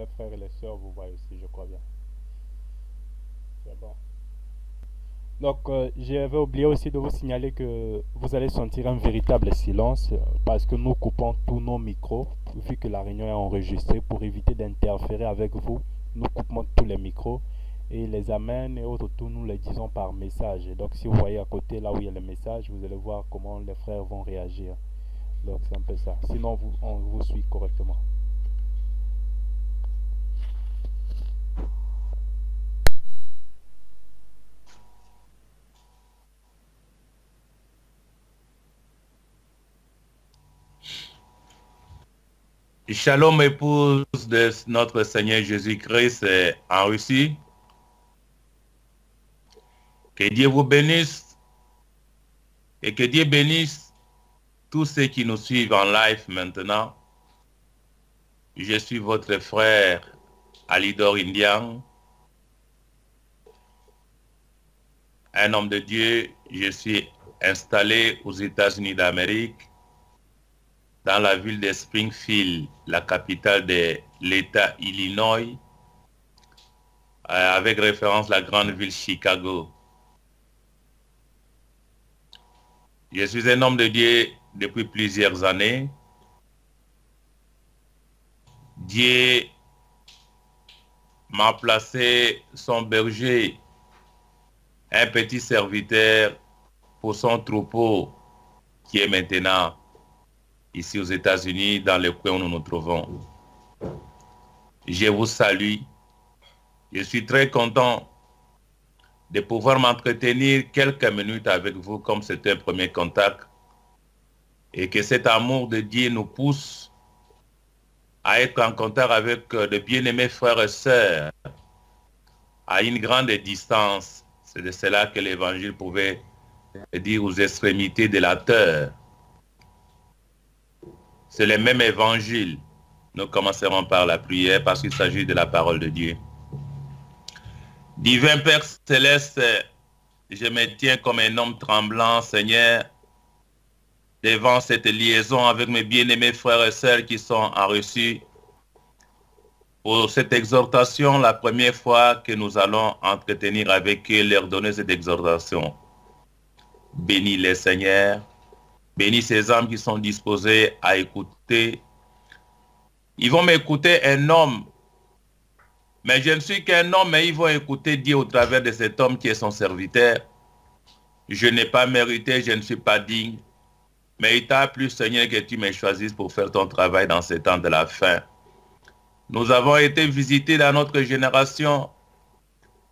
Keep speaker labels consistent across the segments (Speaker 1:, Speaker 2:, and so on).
Speaker 1: les frères et les sœurs, vous voyez aussi, je crois bien. C'est bon. Donc, j'avais oublié aussi de vous signaler que vous allez sentir un véritable silence parce que nous coupons tous nos micros, vu que la réunion est enregistrée, pour éviter d'interférer avec vous. Nous coupons tous les micros et les amens et autres, tout nous les disons par message. Et donc, si vous voyez à côté, là où il y a le message, vous allez voir comment les frères vont réagir. Donc, c'est un peu ça. Sinon, on vous suit correctement.
Speaker 2: Shalom, épouse de notre Seigneur Jésus-Christ en Russie. Que Dieu vous bénisse et que Dieu bénisse tous ceux qui nous suivent en live maintenant. Je suis votre frère Alidor Indian, un homme de Dieu. Je suis installé aux États-Unis d'Amérique, dans la ville de Springfield, la capitale de l'État Illinois, avec référence à la grande ville Chicago. Je suis un homme de Dieu depuis plusieurs années. Dieu m'a placé son berger, un petit serviteur pour son troupeau qui est maintenant ici aux États-Unis, dans le coin où nous nous trouvons. Je vous salue. Je suis très content de pouvoir m'entretenir quelques minutes avec vous comme c'est un premier contact et que cet amour de Dieu nous pousse à être en contact avec de bien-aimés frères et sœurs à une grande distance. C'est de cela que l'Évangile pouvait dire aux extrémités de la terre. C'est le même évangile. Nous commencerons par la prière parce qu'il s'agit de la parole de Dieu. Divin Père Céleste, je me tiens comme un homme tremblant, Seigneur, devant cette liaison avec mes bien-aimés frères et sœurs qui sont en Russie. Pour cette exhortation, la première fois que nous allons entretenir avec eux, leur donner cette exhortation. Bénis les Seigneur. Bénis ces âmes qui sont disposées à écouter. Ils vont m'écouter un homme. Mais je ne suis qu'un homme, mais ils vont écouter Dieu au travers de cet homme qui est son serviteur. Je n'ai pas mérité, je ne suis pas digne. Mais il t'a plu, Seigneur, que tu me choisisses pour faire ton travail dans ces temps de la fin. Nous avons été visités dans notre génération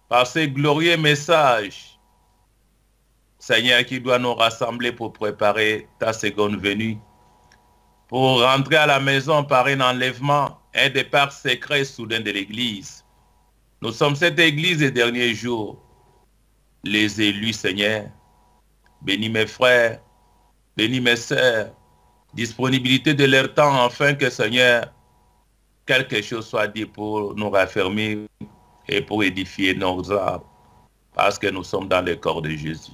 Speaker 2: par ces glorieux messages, Seigneur, qui doit nous rassembler pour préparer ta seconde venue, pour rentrer à la maison par un enlèvement, un départ secret soudain de l'Église. Nous sommes cette Église des derniers jours, les élus, Seigneur. Bénis mes frères, bénis mes sœurs, disponibilité de leur temps, afin que, Seigneur, quelque chose soit dit pour nous raffermir et pour édifier nos âmes, parce que nous sommes dans le corps de Jésus.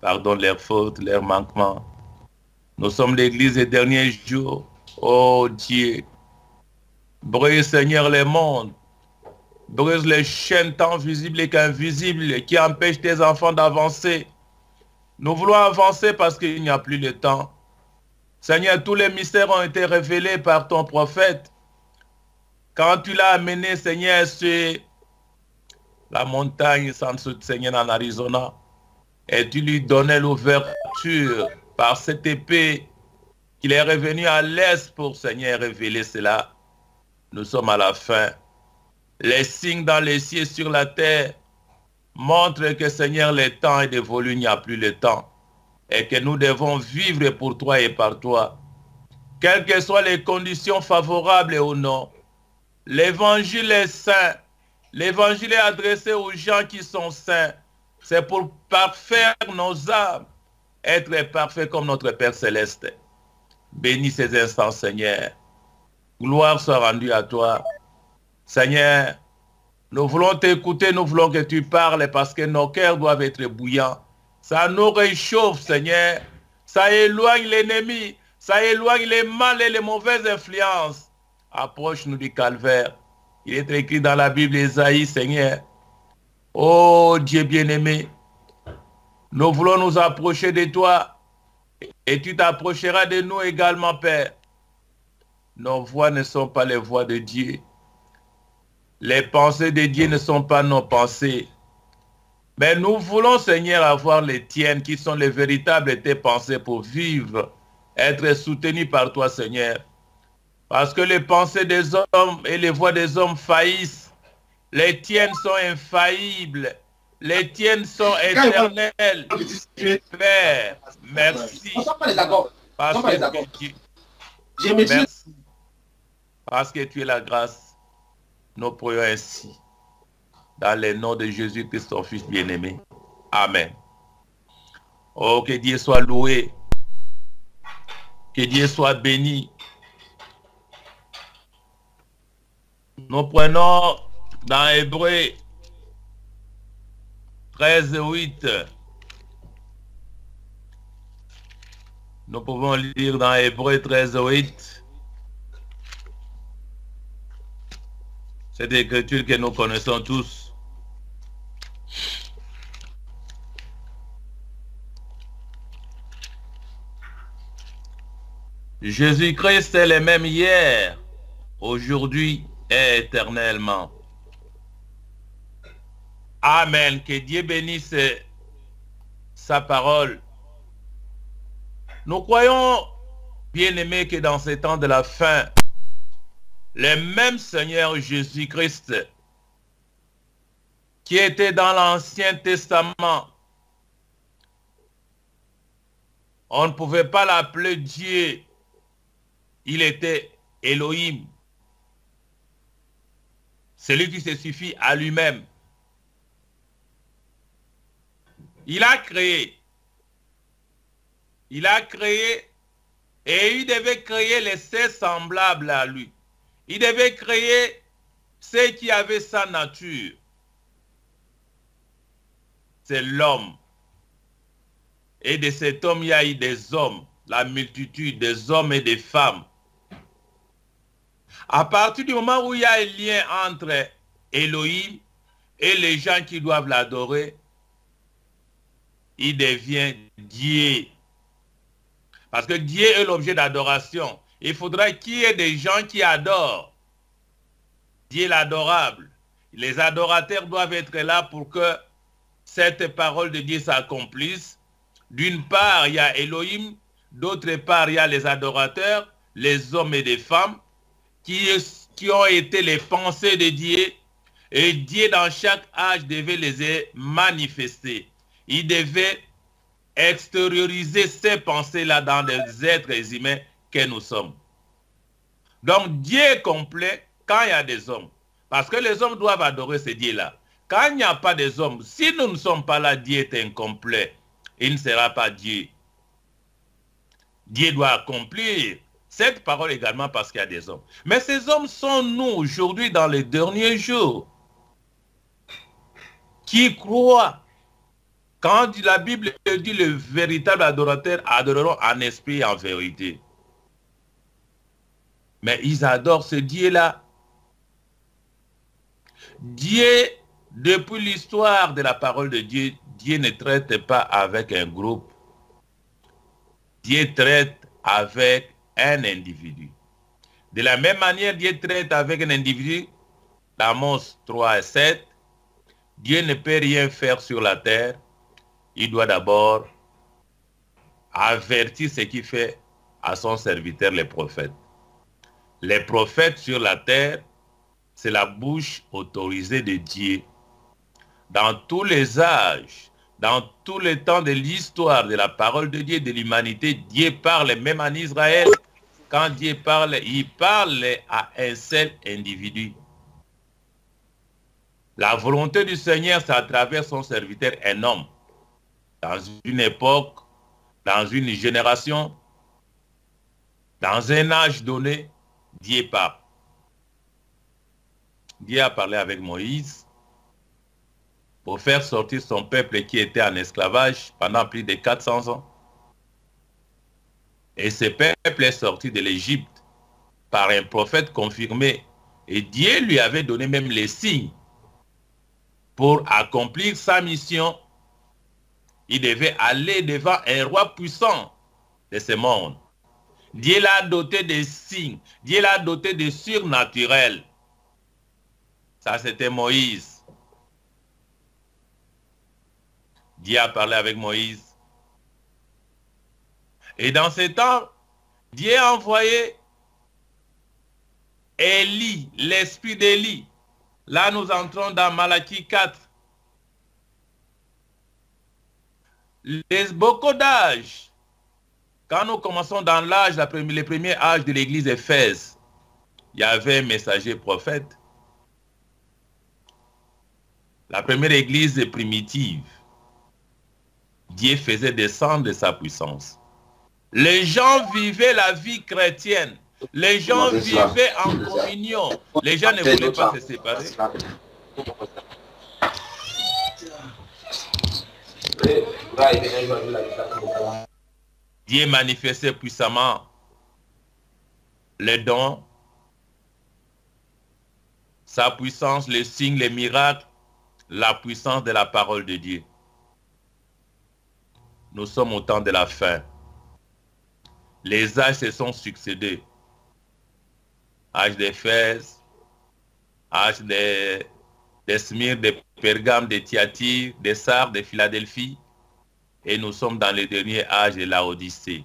Speaker 2: Pardonne leurs fautes, leurs manquements. Nous sommes l'Église des derniers jours. Oh Dieu, brise, Seigneur, les mondes. Brise les chaînes tant visibles qu'invisibles qui empêchent tes enfants d'avancer. Nous voulons avancer parce qu'il n'y a plus de temps. Seigneur, tous les mystères ont été révélés par ton prophète. Quand tu l'as amené, Seigneur, sur la montagne Seigneur, en Arizona, et tu lui donnais l'ouverture par cette épée qu'il est revenu à l'est pour, Seigneur, révéler cela. Nous sommes à la fin. Les signes dans les cieux sur la terre montrent que, Seigneur, le temps est dévolu, il n'y a plus le temps. Et que nous devons vivre pour toi et par toi. Quelles que soient les conditions favorables ou non, l'évangile est saint. L'évangile est adressé aux gens qui sont saints. C'est pour parfaire nos âmes, être parfait comme notre Père Céleste. Bénis ces instants, Seigneur. Gloire soit rendue à toi. Seigneur, nous voulons t'écouter, nous voulons que tu parles parce que nos cœurs doivent être bouillants. Ça nous réchauffe, Seigneur. Ça éloigne l'ennemi. Ça éloigne les mal et les mauvaises influences. approche-nous du calvaire. Il est écrit dans la Bible, Ésaïe, Seigneur. Oh Dieu bien-aimé, nous voulons nous approcher de toi et tu t'approcheras de nous également, Père. Nos voix ne sont pas les voix de Dieu. Les pensées de Dieu ne sont pas nos pensées. Mais nous voulons, Seigneur, avoir les tiennes qui sont les véritables tes pensées pour vivre, être soutenus par toi, Seigneur. Parce que les pensées des hommes et les voix des hommes faillissent. Les tiennes sont infaillibles. Les tiennes sont éternelles. Père, merci. Parce que tu es la grâce. Nous prions ainsi. Dans le nom de Jésus-Christ, ton Fils bien-aimé. Amen. Oh, que Dieu soit loué. Que Dieu soit béni. Nous prenons dans Hébreux 13:8. Nous pouvons lire dans Hébreux 13:8. Cette écriture que nous connaissons tous. Jésus-Christ est le même hier, aujourd'hui et éternellement. Amen. Que Dieu bénisse sa parole. Nous croyons, bien-aimés, que dans ces temps de la fin, le même Seigneur Jésus-Christ qui était dans l'Ancien Testament, on ne pouvait pas l'appeler Dieu. Il était Elohim. Celui qui se suffit à lui-même. Il a créé. Il a créé et il devait créer les seins semblables à lui. Il devait créer ceux qui avaient sa nature. C'est l'homme. Et de cet homme, il y a eu des hommes, la multitude des hommes et des femmes. À partir du moment où il y a un lien entre Elohim et les gens qui doivent l'adorer, il devient Dieu. Parce que Dieu est l'objet d'adoration. Il faudrait qu'il y ait des gens qui adorent. Dieu l'adorable. Les adorateurs doivent être là pour que cette parole de Dieu s'accomplisse. D'une part, il y a Elohim. D'autre part, il y a les adorateurs, les hommes et les femmes qui ont été les pensées de Dieu. Et Dieu, dans chaque âge, devait les manifester. Il devait extérioriser ces pensées-là dans des êtres humains que nous sommes. Donc Dieu est complet quand il y a des hommes. Parce que les hommes doivent adorer ce Dieu-là. Quand il n'y a pas des hommes, si nous ne sommes pas là, Dieu est incomplet. Il ne sera pas Dieu. Dieu doit accomplir cette parole également parce qu'il y a des hommes. Mais ces hommes sont nous aujourd'hui dans les derniers jours qui croient. Quand la Bible dit le véritable adorateur adoreront en esprit et en vérité. Mais ils adorent ce Dieu-là. Dieu, depuis l'histoire de la parole de Dieu, Dieu ne traite pas avec un groupe. Dieu traite avec un individu. De la même manière, Dieu traite avec un individu. Amos 3:7. Dieu ne peut rien faire sur la terre. Il doit d'abord avertir ce qu'il fait à son serviteur, les prophètes. Les prophètes sur la terre, c'est la bouche autorisée de Dieu. Dans tous les âges, dans tous les temps de l'histoire de la parole de Dieu, de l'humanité, Dieu parle même en Israël. Quand Dieu parle, il parle à un seul individu. La volonté du Seigneur, c'est à travers son serviteur, un homme. Dans une époque, dans une génération, dans un âge donné, Dieu parle. Dieu a parlé avec Moïse pour faire sortir son peuple qui était en esclavage pendant plus de 400 ans. Et ce peuple est sorti de l'Égypte par un prophète confirmé. Et Dieu lui avait donné même les signes pour accomplir sa mission. Il devait aller devant un roi puissant de ce monde. Dieu l'a doté des signes. Dieu l'a doté de surnaturel. Ça, c'était Moïse. Dieu a parlé avec Moïse. Et dans ce temps, Dieu a envoyé Élie, l'esprit d'Élie. Là, nous entrons dans Malachie 4. Beaucoup d'âges. Quand nous commençons dans l'âge, les premiers âges de l'église d'Éphèse, il y avait un messager prophète. La première église primitive, Dieu faisait descendre de sa puissance. Les gens vivaient la vie chrétienne. Les gens vivaient en communion. Les gens ne voulaient pas se séparer. Dieu manifestait puissamment les dons, sa puissance, les signes, les miracles, la puissance de la parole de Dieu. Nous sommes au temps de la fin. Les âges se sont succédés. Âge d'Éphèse, âge de Smyrne, de Pergame, de Thyatire, de Sardes, de Philadelphie. Et nous sommes dans le dernier âge de la Odyssée.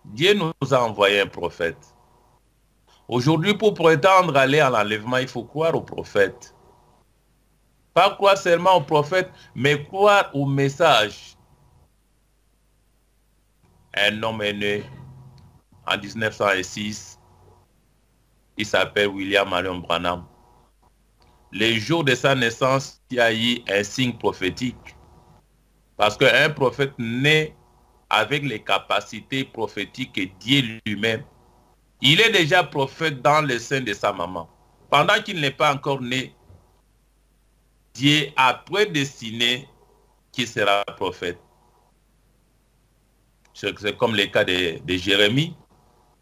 Speaker 2: Dieu nous a envoyé un prophète. Aujourd'hui, pour prétendre aller à l'enlèvement, il faut croire au prophète. Pas croire seulement au prophète, mais croire au message. Un homme est né en 1906. Il s'appelle William Marion Branham. Les jours de sa naissance, il y a eu un signe prophétique. Parce qu'un prophète naît avec les capacités prophétiques et Dieu lui-même. Il est déjà prophète dans le sein de sa maman. Pendant qu'il n'est pas encore né, Dieu a prédestiné qu'il sera prophète. C'est comme le cas de Jérémie,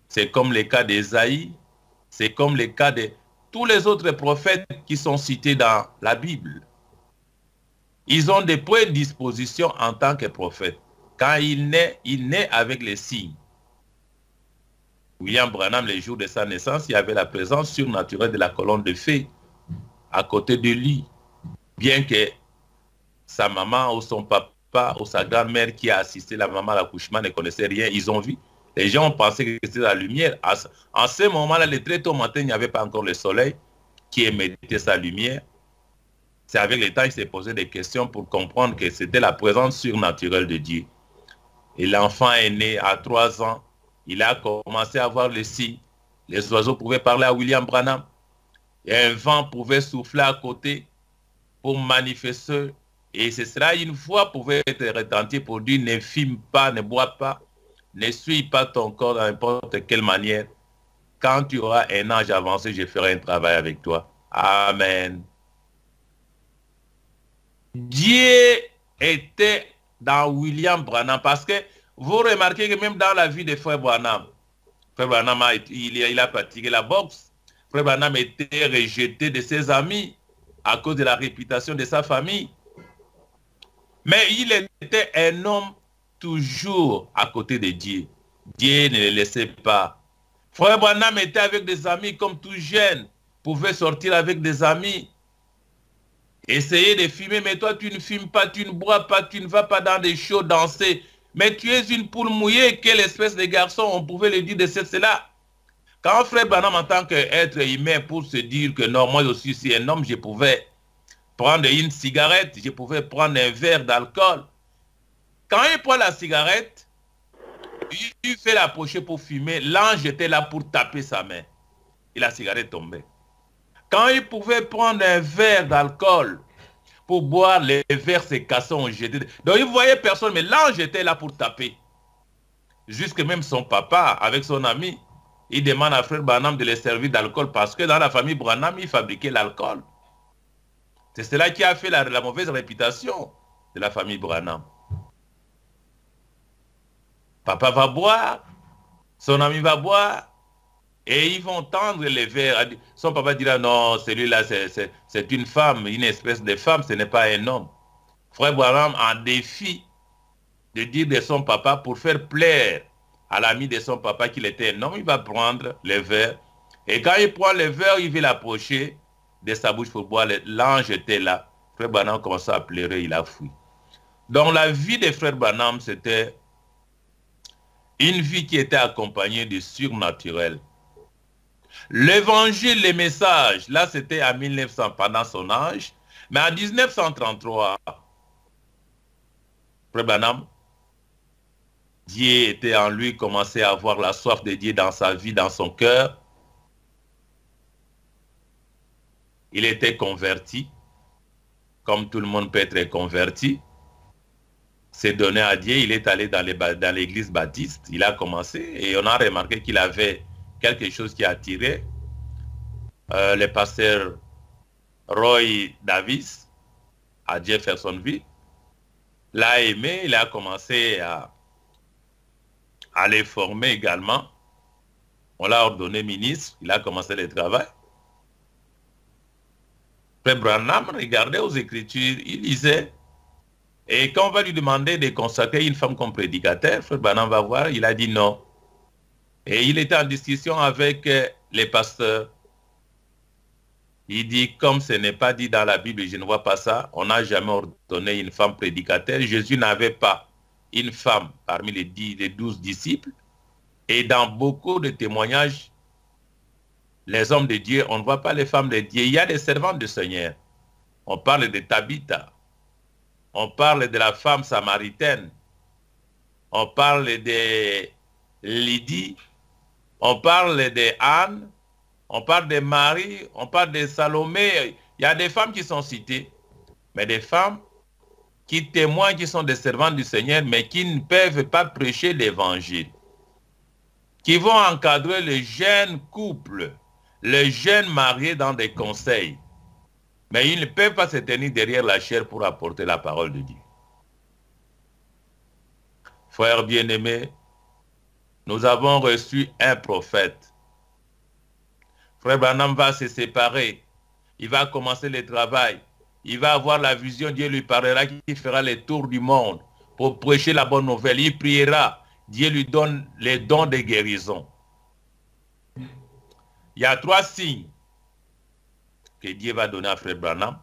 Speaker 2: c'est comme le cas d'Ésaïe, c'est comme le cas de tous les autres prophètes qui sont cités dans la Bible. Ils ont des prédispositions en tant que prophètes. Quand il naît avec les signes. William Branham, les jours de sa naissance, il y avait la présence surnaturelle de la colonne de feu à côté de lui. Bien que sa maman ou son papa ou sa grand-mère qui a assisté la maman à l'accouchement ne connaissait rien, ils ont vu. Les gens ont pensé que c'était la lumière. En ce moment-là, le très tôt matin, il n'y avait pas encore le soleil qui émettait sa lumière. C'est avec le temps qu'il s'est posé des questions pour comprendre que c'était la présence surnaturelle de Dieu. Et l'enfant est né à 3 ans. Il a commencé à voir les signes. Les oiseaux pouvaient parler à William Branham. Et un vent pouvait souffler à côté pour manifester. Et ce sera une voix pouvait être retentie pour dire ne fume pas, ne bois pas, ne suis pas ton corps de n'importe quelle manière. Quand tu auras un âge avancé, je ferai un travail avec toi. Amen. Dieu était dans William Branham parce que vous remarquez que même dans la vie de Frère Branham il a pratiqué la boxe. Frère Branham était rejeté de ses amis à cause de la réputation de sa famille. Mais il était un homme toujours à côté de Dieu. Dieu ne le laissait pas. Frère Branham était avec des amis comme tout jeune, pouvait sortir avec des amis, essayer de fumer, mais toi tu ne fumes pas, tu ne bois pas, tu ne vas pas dans des shows danser. Mais tu es une poule mouillée, quelle espèce de garçon, on pouvait le dire de cela. Quand Frère Branham en tant qu'être humain pour se dire que non, moi aussi suis un homme, je pouvais prendre une cigarette, je pouvais prendre un verre d'alcool. Quand il prend la cigarette, il fait l'approcher pour fumer, l'ange était là pour taper sa main. Et la cigarette tombait. Quand il pouvait prendre un verre d'alcool pour boire, les verres se cassaient, on jetait. Donc il ne voyait personne, mais l'ange était là pour taper. Jusque même son papa, avec son ami, il demande à Frère Branham de les servir d'alcool parce que dans la famille Branham, il fabriquait l'alcool. C'est cela qui a fait la mauvaise réputation de la famille Branham. Papa va boire, Son ami va boire et ils vont tendre les verres. Son papa dira non, celui-là c'est une femme, une espèce de femme, ce n'est pas un homme. Frère Branham en défie de dire de son papa pour faire plaire à l'ami de son papa qu'il était un homme. Il va prendre les verres et quand il prend les verres, il veut l'approcher de sa bouche pour boire. L'ange était là. Frère Branham commence à pleurer, il a fui. Donc la vie de Frère Branham, c'était une vie qui était accompagnée du surnaturel. L'évangile, les messages, là c'était en 1900 pendant son âge, mais en 1933, Frère Branham, Dieu était en lui, commençait à avoir la soif de Dieu dans sa vie, dans son cœur. Il était converti, comme tout le monde peut être converti. S'est donné à Dieu, il est allé dans l'église baptiste, il a commencé et on a remarqué qu'il avait quelque chose qui a attiré le pasteur Roy Davis à Jeffersonville. L'a aimé, il a commencé à les former également. On l'a ordonné ministre, il a commencé le travail. Frère Branham regardait aux Écritures, il lisait. Et quand on va lui demander de consacrer une femme comme prédicateur, Frère Branham va voir, il a dit non. Et il était en discussion avec les pasteurs. Il dit, comme ce n'est pas dit dans la Bible, je ne vois pas ça, on n'a jamais ordonné une femme prédicateur. Jésus n'avait pas une femme parmi les 12 disciples. Et dans beaucoup de témoignages, les hommes de Dieu, on ne voit pas les femmes de Dieu. Il y a des servantes du Seigneur. On parle de Tabitha. On parle de la femme samaritaine. On parle de Lydie. On parle de Anne. On parle de Marie. On parle de Salomé. Il y a des femmes qui sont citées. Mais des femmes qui témoignent, qui sont des servantes du Seigneur, mais qui ne peuvent pas prêcher l'évangile. Qui vont encadrer les jeunes couples, les jeunes mariés dans des conseils. Mais ils ne peuvent pas se tenir derrière la chair pour apporter la parole de Dieu. Frères bien-aimés, nous avons reçu un prophète. Frère Branham va se séparer. Il va commencer le travail. Il va avoir la vision. Dieu lui parlera, qui fera le tour du monde pour prêcher la bonne nouvelle. Il priera. Dieu lui donne les dons de guérison. Il y a 3 signes que Dieu va donner à Frère Branham.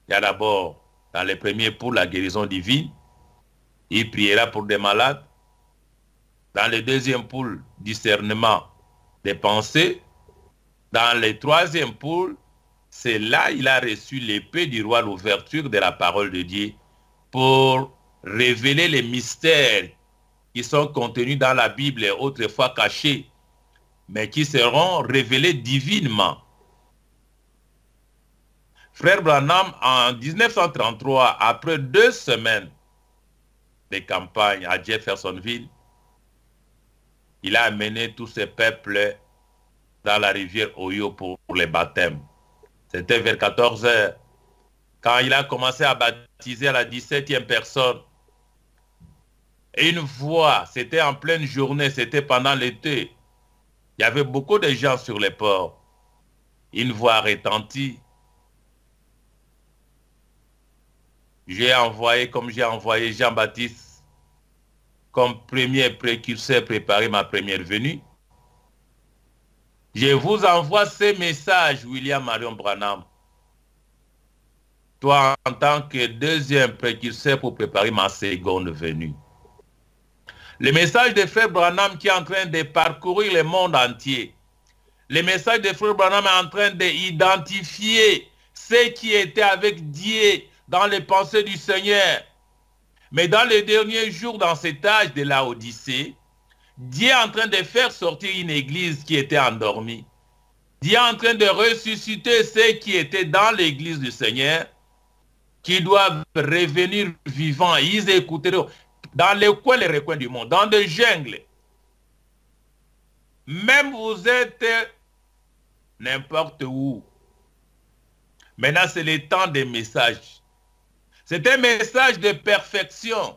Speaker 2: Il y a d'abord, dans les premiers, pour la guérison divine. Il priera pour des malades. Dans le deuxième, pour discernement des pensées. Dans le troisième, pour, c'est là il a reçu l'épée du roi, l'ouverture de la parole de Dieu, pour révéler les mystères qui sont contenus dans la Bible, autrefois cachés, mais qui seront révélés divinement. Frère Branham, en 1933, après 2 semaines de campagne à Jeffersonville, il a amené tous ces peuples dans la rivière Ohio pour les baptêmes. C'était vers 14 h. Quand il a commencé à baptiser à la 17e personne, et une voix, c'était en pleine journée, c'était pendant l'été, il y avait beaucoup de gens sur les ports. Une voix retentit. J'ai envoyé, comme j'ai envoyé Jean-Baptiste comme premier précurseur préparer ma première venue. Je vous envoie ces messages, William Marion Branham. Toi, en tant que deuxième précurseur pour préparer ma seconde venue. Le message de Frère Branham qui est en train de parcourir le monde entier. Le message de Frère Branham est en train d'identifier ceux qui étaient avec Dieu dans les pensées du Seigneur. Mais dans les derniers jours, dans cet âge de la Odyssée, Dieu est en train de faire sortir une église qui était endormie. Dieu est en train de ressusciter ceux qui étaient dans l'église du Seigneur, qui doivent revenir vivants. Ils écouteront dans les recoins du monde, dans des jungles. Même vous êtes n'importe où. Maintenant, c'est le temps des messages. C'est un message de perfection.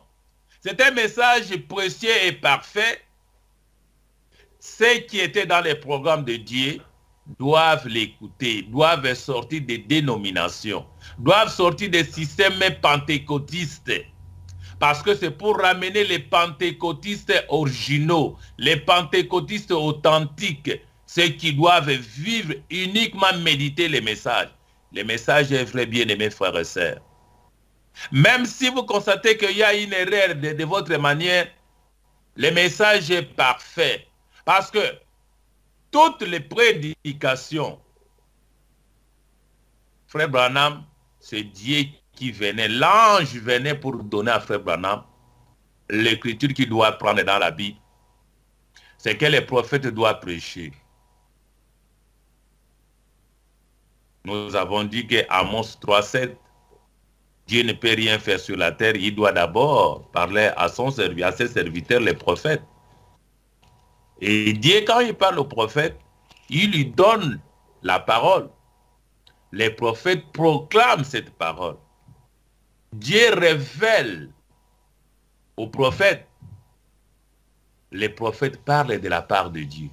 Speaker 2: C'est un message précieux et parfait ceux qui étaient dans les programmes de Dieu doivent l'écouter, doivent sortir des dénominations, doivent sortir des systèmes pentecôtistes. Parce que c'est pour ramener les pentecôtistes originaux, les pentecôtistes authentiques, ceux qui doivent vivre uniquement méditer les messages. Les messages est vrai, bien-aimés frères et sœurs. Même si vous constatez qu'il y a une erreur de votre manière, le message est parfait. Parce que toutes les prédications, frère Branham, c'est Dieu qui venait, l'ange venait pour donner à frère Branham l'écriture qu'il doit prendre dans la Bible. C'est que les prophètes doivent prêcher. Nous avons dit que Amos 3,7, Dieu ne peut rien faire sur la terre, il doit d'abord parler à ses serviteurs, les prophètes. Et Dieu, quand il parle aux prophètes, il lui donne la parole. Les prophètes proclament cette parole. Dieu révèle aux prophètes. Les prophètes parlent de la part de Dieu.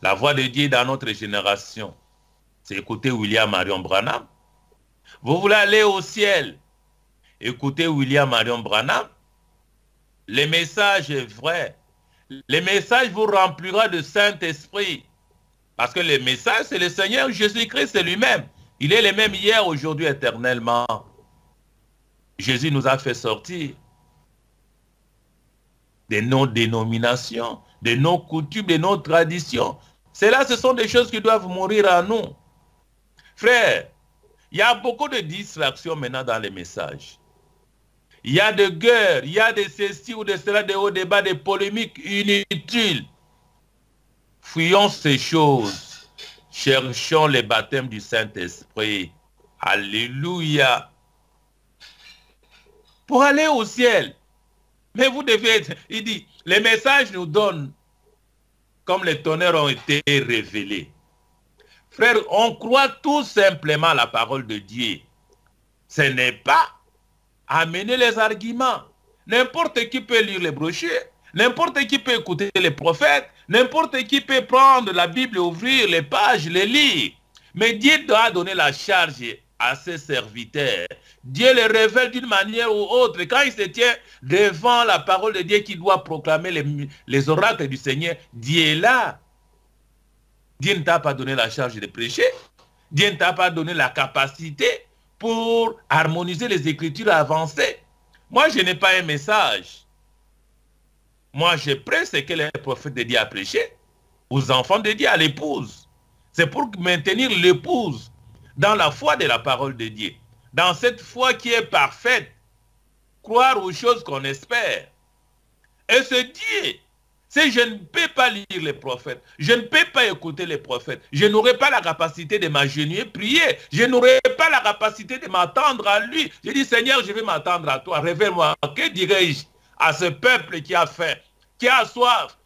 Speaker 2: La voix de Dieu dans notre génération, c'est écouter William Marion Branham. Vous voulez aller au ciel, écoutez William Marion Branham. Le message est vrai. Le message vous remplira de Saint-Esprit. Parce que le message, c'est le Seigneur Jésus-Christ, c'est lui-même. Il est le même hier, aujourd'hui, éternellement. Jésus nous a fait sortir de nos dénominations, de nos coutumes, de nos traditions. Cela, ce sont des choses qui doivent mourir en nous. Frère, il y a beaucoup de distractions maintenant dans les messages. Il y a de guerres, il y a de ceci ou de cela, de hauts débats, de polémiques inutiles. Fuyons ces choses. Cherchons les baptêmes du Saint-Esprit. Alléluia. Pour aller au ciel. Mais vous devez être... Il dit, les messages nous donnent comme les tonnerres ont été révélés. Frère, on croit tout simplement à la parole de Dieu. Ce n'est pas amener les arguments. N'importe qui peut lire les brochures, n'importe qui peut écouter les prophètes, n'importe qui peut prendre la Bible, ouvrir les pages, les lire. Mais Dieu doit donner la charge à ses serviteurs. Dieu les révèle d'une manière ou autre. Quand il se tient devant la parole de Dieu qui doit proclamer les oracles du Seigneur, Dieu est là. Dieu ne t'a pas donné la charge de prêcher. Dieu ne t'a pas donné la capacité pour harmoniser les Écritures avancées. Moi, je n'ai pas un message. Moi, je prêche ce que les prophètes de Dieu a prêché aux enfants de Dieu, à l'épouse. C'est pour maintenir l'épouse dans la foi de la parole de Dieu. Dans cette foi qui est parfaite, croire aux choses qu'on espère. Et se dire, si je ne peux pas lire les prophètes, je ne peux pas écouter les prophètes, je n'aurai pas la capacité de m'agenouiller, prier, je n'aurai pas la capacité de m'attendre à lui. Je dis, Seigneur, je vais m'attendre à toi, révèle-moi. Que dirais-je à ce peuple qui a faim, qui a soif?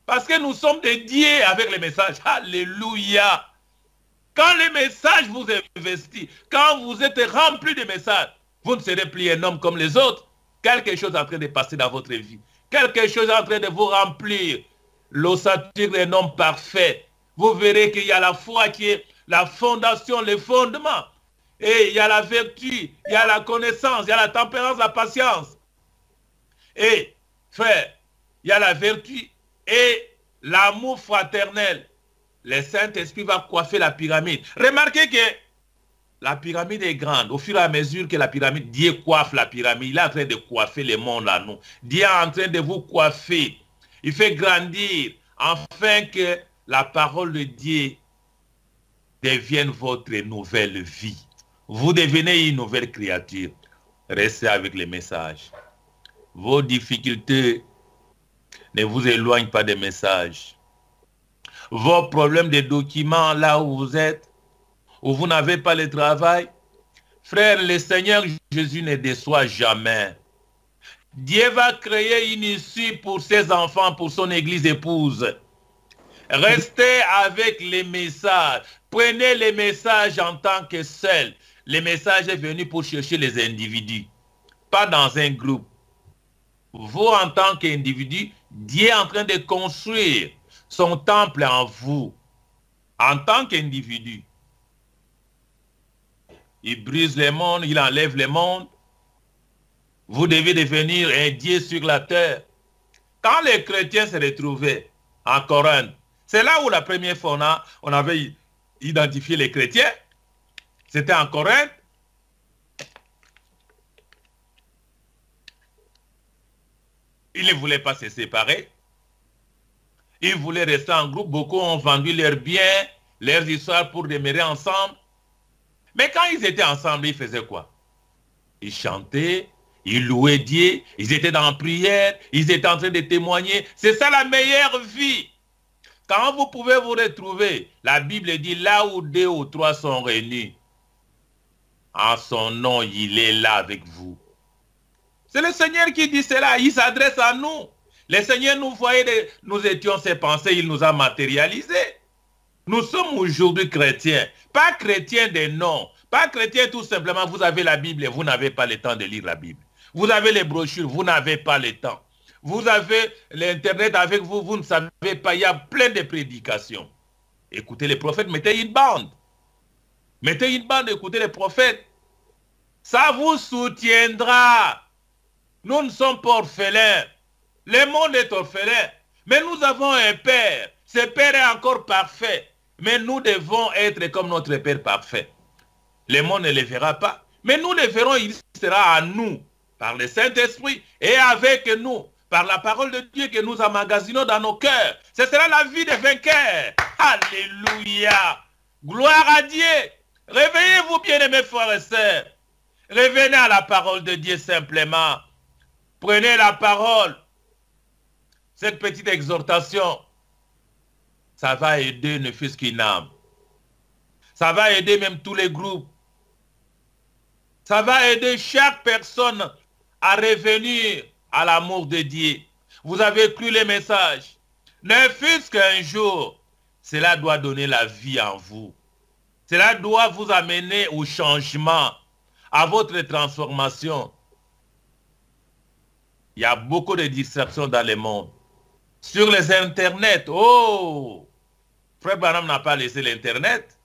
Speaker 2: Parce que nous sommes des dieux avec les messages. Alléluia. Quand les messages vous investissent, quand vous êtes rempli de messages, vous ne serez plus un homme comme les autres. Quelque chose est en train de passer dans votre vie. Quelque chose est en train de vous remplir. L'ossature d'un homme parfait. Vous verrez qu'il y a la foi qui est la fondation, le fondement. Et il y a la vertu, il y a la connaissance, il y a la tempérance, la patience. Et, frère, il y a la vertu et l'amour fraternel. Le Saint-Esprit va coiffer la pyramide. Remarquez que la pyramide est grande. Au fur et à mesure que la pyramide, Dieu coiffe la pyramide. Il est en train de coiffer le monde à nous. Dieu est en train de vous coiffer. Il fait grandir afin que la parole de Dieu devienne votre nouvelle vie. Vous devenez une nouvelle créature. Restez avec les messages. Vos difficultés ne vous éloignent pas des messages. Vos problèmes de documents là où vous êtes, où vous n'avez pas le travail, frère, le Seigneur Jésus ne déçoit jamais. Dieu va créer une issue pour ses enfants, pour son église épouse. Restez avec les messages. Prenez les messages en tant que seul. Le message est venu pour chercher les individus, pas dans un groupe. Vous, en tant qu'individu, Dieu est en train de construire son temple en vous. En tant qu'individu. Il brise les mondes, il enlève les mondes. Vous devez devenir un Dieu sur la terre. Quand les chrétiens se retrouvaient en Corinthe, c'est là où la première fois on avait identifié les chrétiens. C'était en Corinthe. Ils ne voulaient pas se séparer. Ils voulaient rester en groupe. Beaucoup ont vendu leurs biens, leurs histoires pour demeurer ensemble. Mais quand ils étaient ensemble, ils faisaient quoi? Ils chantaient, ils louaient Dieu, ils étaient dans la prière, ils étaient en train de témoigner. C'est ça la meilleure vie. Quand vous pouvez vous retrouver, la Bible dit là où 2 ou 3 sont réunis, en son nom, il est là avec vous. C'est le Seigneur qui dit cela, il s'adresse à nous. Le Seigneur nous voyait, nous étions ses pensées, il nous a matérialisés. Nous sommes aujourd'hui chrétiens, pas chrétiens des noms, pas chrétiens tout simplement, vous avez la Bible et vous n'avez pas le temps de lire la Bible. Vous avez les brochures, vous n'avez pas le temps. Vous avez l'Internet avec vous, vous ne savez pas, il y a plein de prédications. Écoutez les prophètes, mettez une bande. Mettez une bande, écoutez les prophètes. Ça vous soutiendra. Nous ne sommes pas orphelins. Le monde est orphelin. Mais nous avons un Père. Ce Père est encore parfait. Mais nous devons être comme notre Père parfait. Le monde ne le verra pas. Mais nous le verrons, il sera à nous, par le Saint-Esprit, et avec nous, par la parole de Dieu que nous emmagasinons dans nos cœurs. Ce sera la vie des vainqueurs. Alléluia. Gloire à Dieu. Réveillez-vous, bien-aimés frères et sœurs. Revenez à la parole de Dieu simplement. Prenez la parole. Cette petite exhortation, ça va aider ne fût-ce qu'une âme. Ça va aider même tous les groupes. Ça va aider chaque personne à revenir à l'amour de Dieu. Vous avez cru les messages. Ne fût-ce qu'un jour, cela doit donner la vie en vous. Cela doit vous amener au changement, à votre transformation. Il y a beaucoup de distractions dans le monde. Sur les internets, oh, Frère Branham n'a pas laissé l'internet,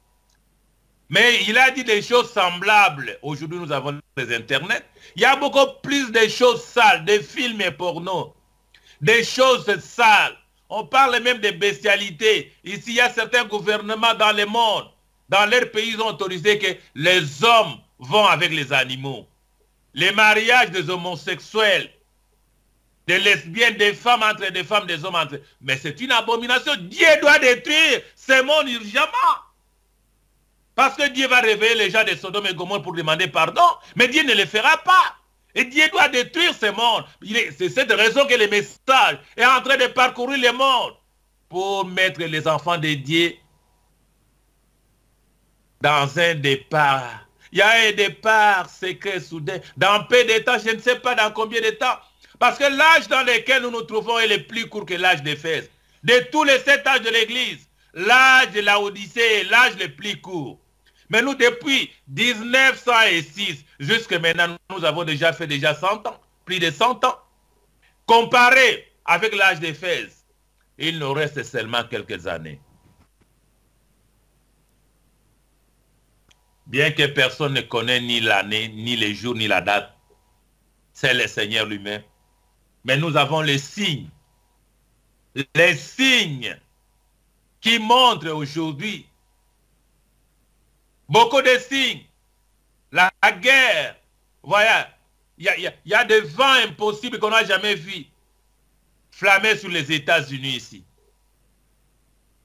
Speaker 2: mais il a dit des choses semblables. Aujourd'hui, nous avons les internets. Il y a beaucoup plus de choses sales, des films et pornos, des choses sales. On parle même de bestialité. Ici, il y a certains gouvernements dans le monde, dans leur pays, ils ont autorisé que les hommes vont avec les animaux. Les mariages des homosexuels, des lesbiennes, des femmes entre des femmes, des hommes entre. Mais c'est une abomination. Dieu doit détruire ce monde urgemment. Parce que Dieu va réveiller les gens de Sodome et Gomorrhe pour demander pardon, mais Dieu ne le fera pas. Et Dieu doit détruire ce monde. C'est cette raison que le message est en train de parcourir le monde pour mettre les enfants de Dieu dans un départ. Il y a un départ secret soudain. Dans peu de temps, je ne sais pas dans combien de temps. Parce que l'âge dans lequel nous nous trouvons est le plus court que l'âge d'Éphèse. De tous les 7 âges de l'Église, l'âge de la Odyssée est l'âge le plus court. Mais nous, depuis 1906 jusqu'à maintenant, nous avons déjà fait 100 ans, plus de 100 ans. Comparé avec l'âge d'Éphèse, il nous reste seulement quelques années. Bien que personne ne connaît ni l'année, ni les jours, ni la date, c'est le Seigneur lui-même. Mais nous avons les signes qui montrent aujourd'hui beaucoup de signes. La guerre, voilà, il y a des vents impossibles qu'on n'a jamais vus flammer sur les États-Unis ici.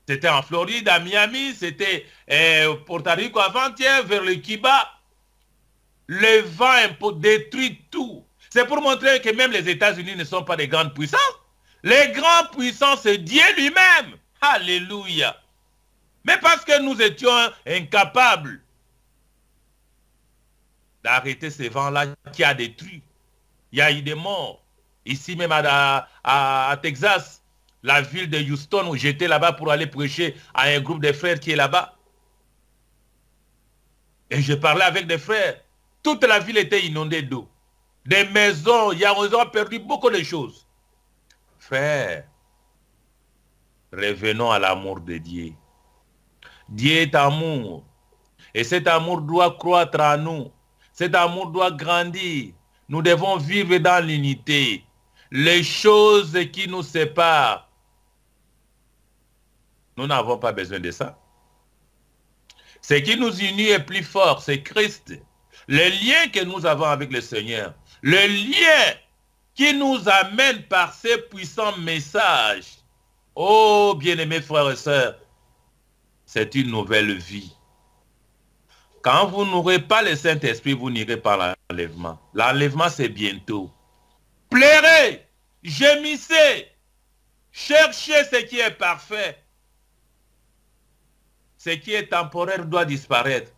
Speaker 2: C'était en Floride, à Miami, c'était au Porto Rico avant-hier, vers le Cuba. Le vent détruit tout. C'est pour montrer que même les États-Unis ne sont pas des grandes puissances. Les grandes puissances, c'est Dieu lui-même. Alléluia. Mais parce que nous étions incapables d'arrêter ces vents-là qui a détruit. Il y a eu des morts. Ici même à Texas, la ville de Houston, où j'étais là-bas pour aller prêcher à un groupe de frères qui est là-bas. Et je parlais avec des frères. Toute la ville était inondée d'eau. des maisons, ils ont perdu beaucoup de choses. Frère, revenons à l'amour de Dieu. Dieu est amour. Et cet amour doit croître en nous. Cet amour doit grandir. Nous devons vivre dans l'unité. Les choses qui nous séparent, nous n'avons pas besoin de ça. Ce qui nous unit est plus fort, c'est Christ. Le lien que nous avons avec le Seigneur, le lien qui nous amène par ces puissants messages. Oh, bien-aimés frères et sœurs, c'est une nouvelle vie. Quand vous n'aurez pas le Saint-Esprit, vous n'irez pas à l'enlèvement. L'enlèvement, c'est bientôt. Pleurez, gémissez, cherchez ce qui est parfait. Ce qui est temporaire doit disparaître.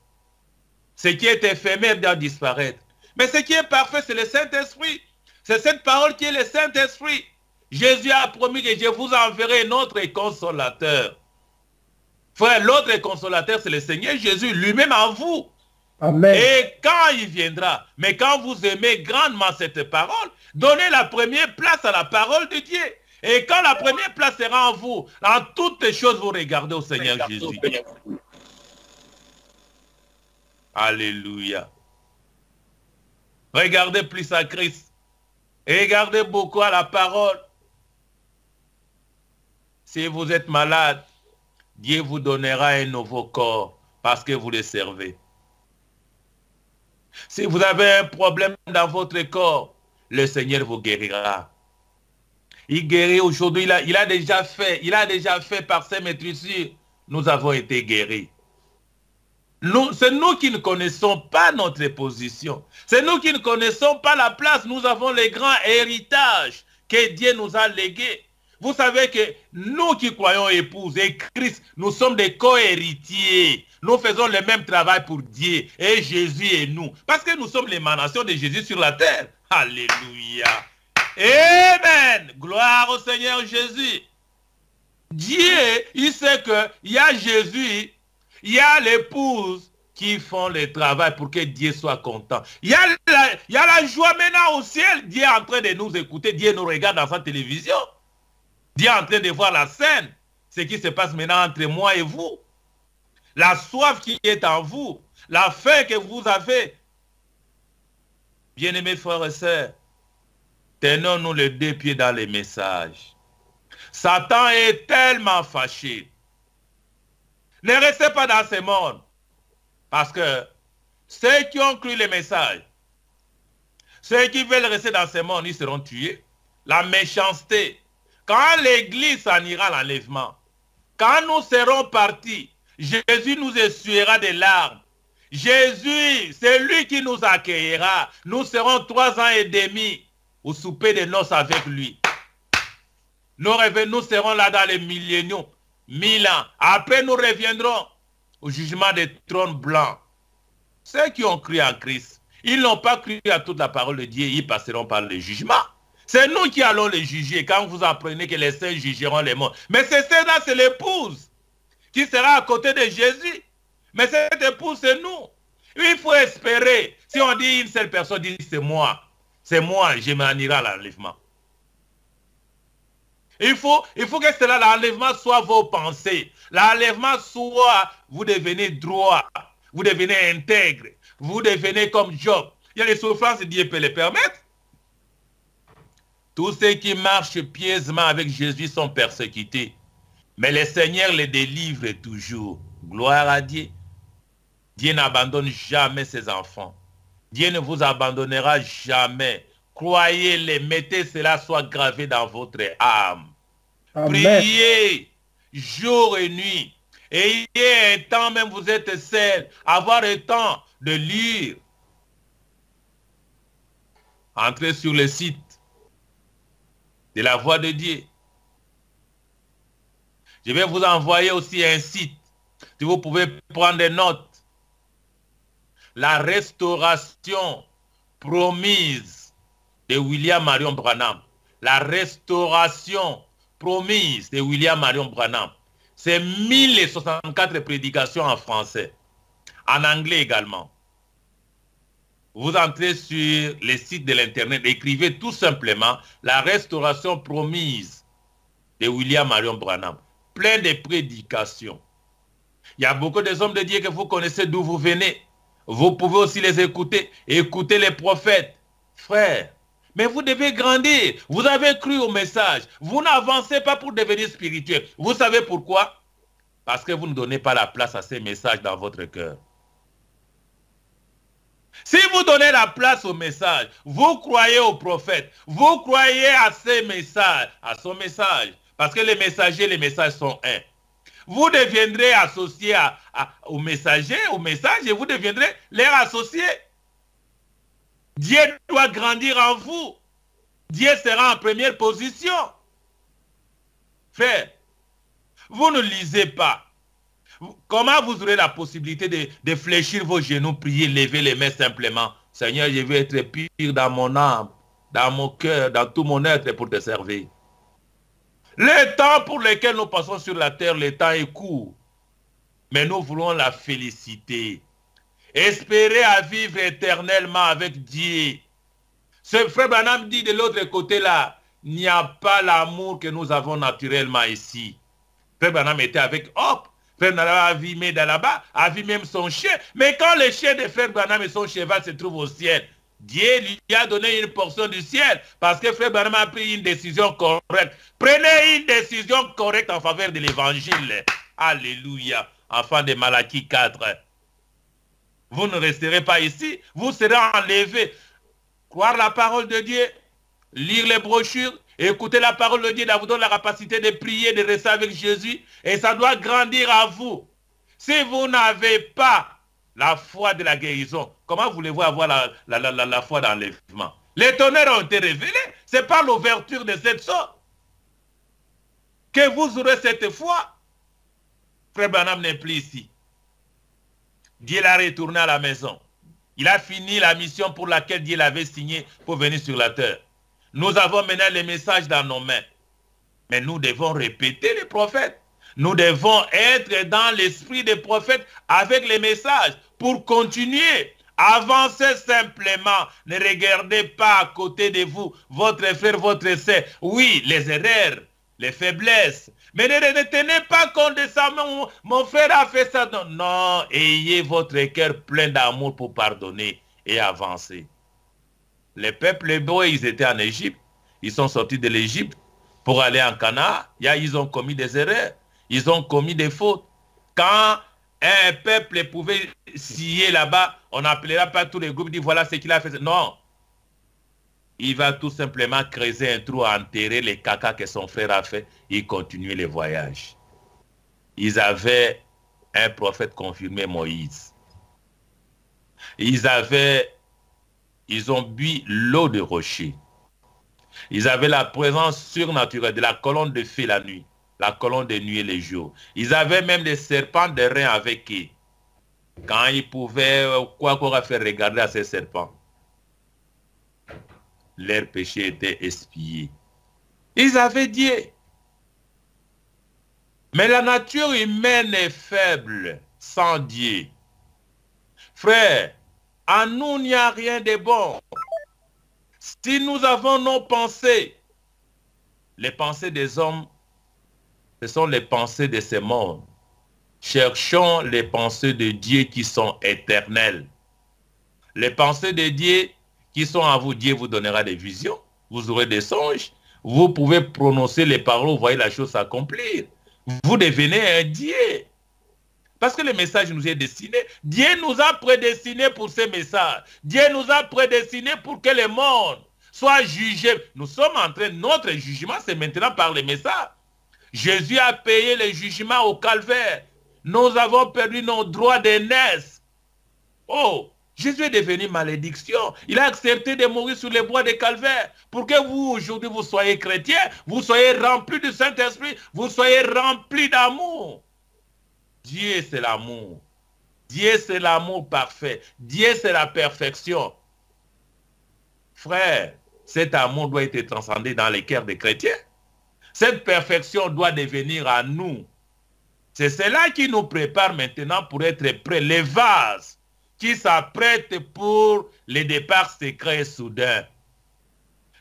Speaker 2: Ce qui est éphémère doit disparaître. Mais ce qui est parfait, c'est le Saint-Esprit. C'est cette parole qui est le Saint-Esprit. Jésus a promis que je vous enverrai notre consolateur. Frère, l'autre consolateur, c'est le Seigneur Jésus lui-même en vous.
Speaker 3: Amen.
Speaker 2: Et quand il viendra, mais quand vous aimez grandement cette parole, donnez la première place à la parole de Dieu. Et quand la première place sera en vous, en toutes choses, vous regardez au Seigneur Jésus. Alléluia. Regardez plus à Christ. Et regardez beaucoup à la parole. Si vous êtes malade, Dieu vous donnera un nouveau corps parce que vous le servez. Si vous avez un problème dans votre corps, le Seigneur vous guérira. Il guérit aujourd'hui, il a déjà fait par ses maîtrisures. Nous avons été guéris. C'est nous qui ne connaissons pas notre position. C'est nous qui ne connaissons pas la place. Nous avons les grands héritages que Dieu nous a légués. Vous savez que nous qui croyons épouse et Christ, nous sommes des co-héritiers. Nous faisons le même travail pour Dieu et Jésus et nous. Parce que nous sommes l'émanation de Jésus sur la terre. Alléluia. Amen. Gloire au Seigneur Jésus. Dieu, il sait qu'il y a Jésus, il y a l'épouse qui font le travail pour que Dieu soit content. Il y a la joie maintenant au ciel. Dieu est en train de nous écouter. Dieu nous regarde dans sa télévision. Dieu est en train de voir la scène. Ce qui se passe maintenant entre moi et vous. La soif qui est en vous. La faim que vous avez. Bien-aimés frères et sœurs, tenons-nous les deux pieds dans les messages. Satan est tellement fâché. Ne restez pas dans ce monde. Parce que ceux qui ont cru les messages, ceux qui veulent rester dans ce monde, ils seront tués. La méchanceté. Quand l'église en ira à l'enlèvement, quand nous serons partis, Jésus nous essuiera des larmes. Jésus, c'est lui qui nous accueillera. Nous serons 3 ans et demi au souper de noces avec lui. Nous serons là dans les milléniums, 1000 ans. Après, nous reviendrons au jugement des trônes blancs. Ceux qui ont cru en Christ, ils n'ont pas cru à toute la parole de Dieu, ils passeront par le jugement. C'est nous qui allons les juger quand vous apprenez que les saints jugeront les morts. Mais c'est celle-là, c'est l'épouse qui sera à côté de Jésus. Mais cette épouse, c'est nous. Il faut espérer. Si on dit une seule personne, dit c'est moi, je m'en irai à l'enlèvement. Il faut que cela, l'enlèvement soit vos pensées. L'enlèvement soit, vous devenez droit, vous devenez intègre, vous devenez comme Job. Il y a les souffrances, Dieu peut les permettre. Tous ceux qui marchent pieusement avec Jésus sont persécutés. Mais le Seigneur les délivre toujours. Gloire à Dieu. Dieu n'abandonne jamais ses enfants. Dieu ne vous abandonnera jamais. Croyez-le, mettez cela soit gravé dans votre âme. Amen. Priez jour et nuit. Ayez un temps, même vous êtes seul, avoir un temps de lire. Entrez sur le site de la voix de Dieu. Je vais vous envoyer aussi un site. Si vous pouvez prendre des notes. La restauration promise de William Marion Branham. La restauration promise de William Marion Branham. C'est 1064 prédications en français. En anglais également. vous entrez sur les sites de l'Internet, écrivez tout simplement la restauration promise de William Marion Branham. Plein de prédications. Il y a beaucoup des hommes de Dieu que vous connaissez d'où vous venez. Vous pouvez aussi les écouter. Écoutez les prophètes. Frères, mais vous devez grandir. Vous avez cru au message. Vous n'avancez pas pour devenir spirituel. Vous savez pourquoi? Parce que vous ne donnez pas la place à ces messages dans votre cœur. Si vous donnez la place au message, vous croyez au prophète, vous croyez à ces messages, à son message, parce que les messagers, les messages sont un. Vous deviendrez associé aux messagers, au message, et vous deviendrez leur associé. Dieu doit grandir en vous. Dieu sera en première position. Frère, vous ne lisez pas. Comment vous aurez la possibilité de fléchir vos genoux, prier, lever les mains simplement? Seigneur, je veux être pur dans mon âme, dans mon cœur, dans tout mon être pour te servir. Le temps pour lequel nous passons sur la terre, le temps est court. Mais nous voulons la félicité. Espérer à vivre éternellement avec Dieu. Ce frère Branham dit de l'autre côté là, il n'y a pas l'amour que nous avons naturellement ici. Frère Branham était avec Hop. Frère Branham a vu même là-bas, a vu même son chien. Mais quand le chien de frère Branham et son cheval se trouvent au ciel, Dieu lui a donné une portion du ciel parce que frère Branham a pris une décision correcte. Prenez une décision correcte en faveur de l'évangile. Alléluia. Enfant de Malachie 4. Vous ne resterez pas ici, vous serez enlevés. Croire la parole de Dieu, lire les brochures, écouter la parole de Dieu, ça vous donne la capacité de prier, de rester avec Jésus, et ça doit grandir à vous. Si vous n'avez pas la foi de la guérison, comment voulez-vous avoir la foi d'enlèvement? Les tonnerres ont été révélés, c'est par l'ouverture de cette sorte que vous aurez cette foi. Frère Branham n'est plus ici. Dieu l'a retourné à la maison. Il a fini la mission pour laquelle Dieu l'avait signé pour venir sur la terre. Nous avons maintenant les messages dans nos mains. Mais nous devons répéter les prophètes. Nous devons être dans l'esprit des prophètes avec les messages pour continuer. Avancez simplement. Ne regardez pas à côté de vous, votre frère, votre sœur. Oui, les erreurs, les faiblesses. Mais ne tenez pas compte de ça. Mon frère a fait ça. Non, non, ayez votre cœur plein d'amour pour pardonner et avancer. Les peuples hébreux, ils étaient en Égypte. Ils sont sortis de l'Égypte pour aller en Canaan. Ils ont commis des erreurs. Ils ont commis des fautes. Quand un peuple pouvait scier là-bas, on n'appellera pas tous les groupes, dit voilà ce qu'il a fait. Non. Il va tout simplement creuser un trou, enterrer les caca que son frère a fait et continuer le voyage. Ils avaient un prophète confirmé, Moïse. Ils ont bu l'eau de rocher. Ils avaient la présence surnaturelle de la colonne de feu la nuit, la colonne de nuit et les jours. Ils avaient même des serpents de reins avec eux. Quand ils pouvaient, quoi qu'on a fait regarder à ces serpents, leur péché était expié. Ils avaient Dieu. Mais la nature humaine est faible sans Dieu. Frère, en nous, il n'y a rien de bon. Si nous avons nos pensées, les pensées des hommes, ce sont les pensées de ce monde. Cherchons les pensées de Dieu qui sont éternelles. Les pensées de Dieu qui sont en vous, Dieu vous donnera des visions, vous aurez des songes, vous pouvez prononcer les paroles, vous voyez la chose s'accomplir. Vous devenez un Dieu. Parce que le message nous est destiné. Dieu nous a prédestinés pour ces messages. Dieu nous a prédestinés pour que le monde soit jugé. Nous sommes en train, notre jugement, c'est maintenant par les messages. Jésus a payé le jugement au calvaire. Nous avons perdu nos droits d'aînesse. Oh, Jésus est devenu malédiction. Il a accepté de mourir sur les bois de calvaire pour que vous, aujourd'hui, vous soyez chrétiens, vous soyez remplis du Saint-Esprit, vous soyez remplis d'amour. Dieu, c'est l'amour. Dieu, c'est l'amour parfait. Dieu, c'est la perfection. Frère, cet amour doit être transcendé dans les cœurs des chrétiens. Cette perfection doit devenir à nous. C'est cela qui nous prépare maintenant pour être prêts. Les vases qui s'apprête pour les départs secrets et soudains.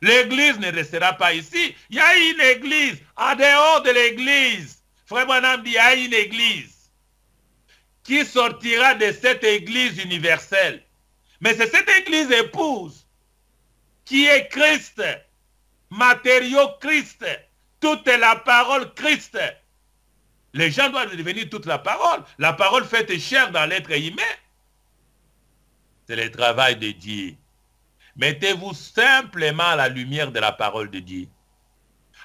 Speaker 2: L'église ne restera pas ici. Il y a une église. En dehors de l'église, Frère Branham dit, il y a une église qui sortira de cette église universelle. Mais c'est cette église épouse qui est Christ, matériau Christ, toute la parole Christ. Les gens doivent devenir toute la parole faite chair dans l'être humain. C'est le travail de Dieu. Mettez-vous simplement à la lumière de la parole de Dieu.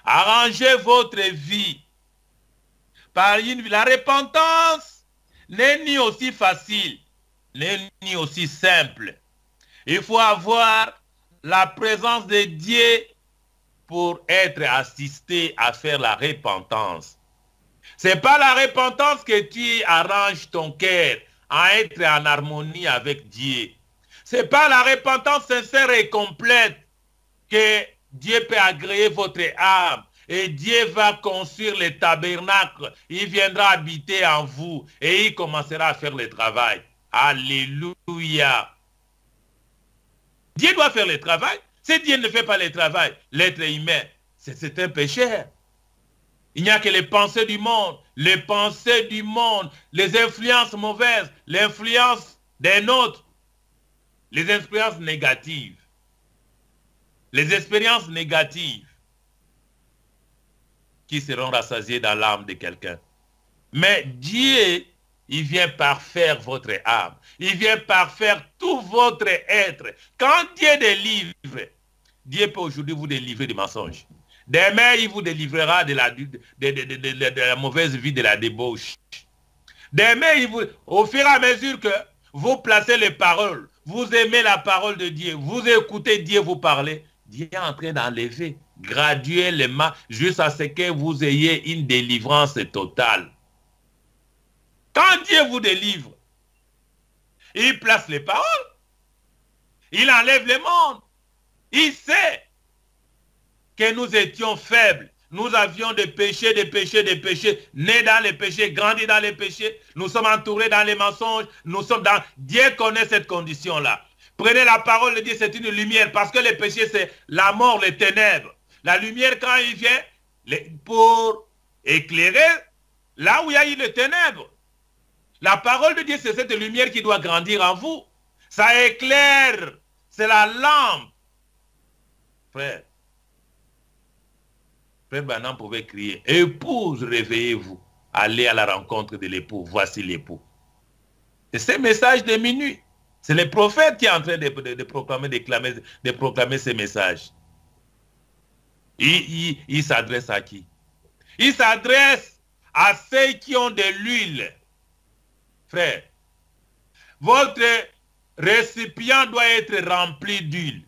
Speaker 2: Arrangez votre vie par la repentance n'est ni aussi facile, ni aussi simple. Il faut avoir la présence de Dieu pour être assisté à faire la repentance. Ce n'est pas la repentance que tu arranges ton cœur à être en harmonie avec Dieu. Ce n'est pas la repentance sincère et complète que Dieu peut agréer votre âme. Et Dieu va construire le tabernacle. Il viendra habiter en vous et il commencera à faire le travail. Alléluia. Dieu doit faire le travail. Si Dieu ne fait pas le travail, l'être humain, c'est un pécheur. Il n'y a que les pensées du monde, les influences mauvaises, l'influence d'un autre, les expériences négatives. Les expériences négatives qui seront rassasiées dans l'âme de quelqu'un. Mais Dieu, il vient parfaire votre âme. Il vient parfaire tout votre être. Quand Dieu délivre, Dieu peut aujourd'hui vous délivrer des mensonges. Demain, il vous délivrera de la mauvaise vie, de la débauche. Demain, au fur et à mesure que vous placez les paroles, vous aimez la parole de Dieu, vous écoutez Dieu vous parler, Dieu est en train d'enlever graduellement jusqu'à ce que vous ayez une délivrance totale. Quand Dieu vous délivre, il place les paroles, il enlève le monde. Il sait que nous étions faibles. Nous avions des péchés, nés dans les péchés, grandis dans les péchés. Nous sommes entourés dans les mensonges. Dieu connaît cette condition-là. Prenez la parole de Dieu, c'est une lumière. Parce que le péché, c'est la mort, les ténèbres. La lumière, quand il vient, pour éclairer là où il y a eu les ténèbres. La parole de Dieu, c'est cette lumière qui doit grandir en vous. Ça éclaire. C'est la lampe. Frère. Frère Branham pouvait crier, épouse, réveillez-vous. Allez à la rencontre de l'époux. Voici l'époux. Et ce message de minuit, c'est le prophète qui est en train de proclamer ces messages. Il s'adresse à qui? Il s'adresse à ceux qui ont de l'huile. Frère, votre récipient doit être rempli d'huile.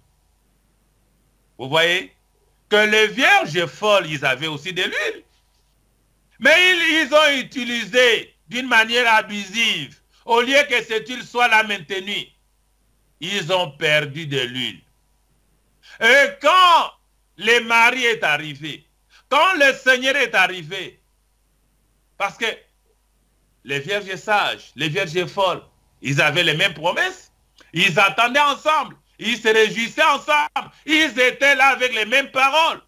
Speaker 2: Vous voyez? Que les vierges folles, ils avaient aussi de l'huile. Mais ils ont utilisé d'une manière abusive. Au lieu que cette huile soit là maintenue, ils ont perdu de l'huile. Et quand le mari est arrivé, quand le Seigneur est arrivé, parce que les vierges sages, les vierges folles, ils avaient les mêmes promesses, ils attendaient ensemble, ils se réjouissaient ensemble, ils étaient là avec les mêmes paroles.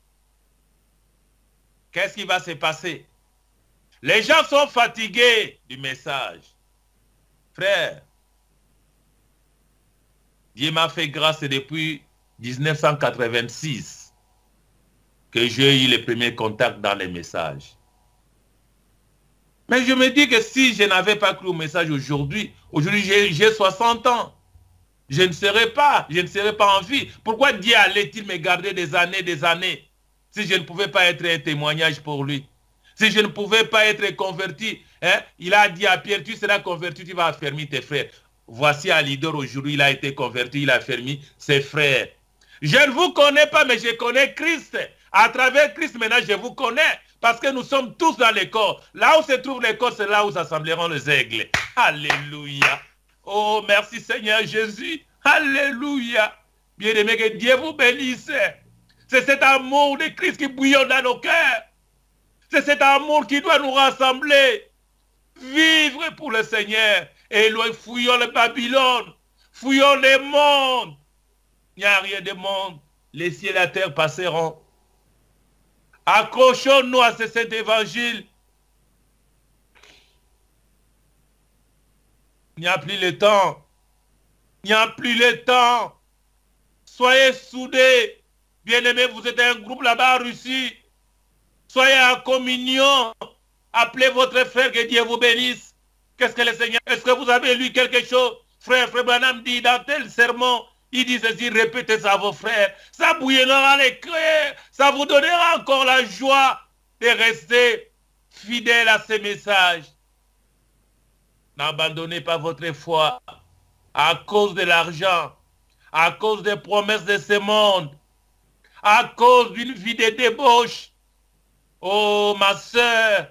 Speaker 2: Qu'est-ce qui va se passer? Les gens sont fatigués du message. Frère, Dieu m'a fait grâce depuis 1986 que j'ai eu les premiers contacts dans les messages. Mais je me dis que si je n'avais pas cru au message aujourd'hui j'ai 60 ans. Je ne serais pas en vie. Pourquoi Dieu allait-il me garder des années, si je ne pouvais pas être un témoignage pour lui? Si je ne pouvais pas être converti, hein? Il a dit à Pierre, tu seras converti, tu vas affermir tes frères. Voici à Lidor aujourd'hui, il a été converti, il a affermi ses frères. Je ne vous connais pas, mais je connais Christ. À travers Christ, maintenant, je vous connais. Parce que nous sommes tous dans les corps. Là où se trouve les corps, c'est là où s'assembleront les aigles. Alléluia. Oh, merci Seigneur Jésus. Alléluia. Bien-aimé, que Dieu vous bénisse. C'est cet amour de Christ qui bouillonne dans nos cœurs. C'est cet amour qui doit nous rassembler. Vivre pour le Seigneur. Et fouillons le Babylone. Fouillons les mondes. Il n'y a rien de monde. Les cieux et la terre passeront. Accrochons-nous à ce saint évangile. Il n'y a plus le temps. Il n'y a plus le temps. Soyez soudés. Bien-aimés, vous êtes un groupe là-bas en Russie. Soyez en communion. Appelez votre frère, que Dieu vous bénisse. Qu'est-ce que le Seigneur... Est-ce que vous avez lu quelque chose? Frère Branham dit dans tel sermon, il dit ceci, répétez ça à vos frères. Ça bouillonnera les cœurs. Ça vous donnera encore la joie de rester fidèle à ces messages. N'abandonnez pas votre foi à cause de l'argent, à cause des promesses de ce monde, à cause d'une vie de débauche. Oh, ma soeur,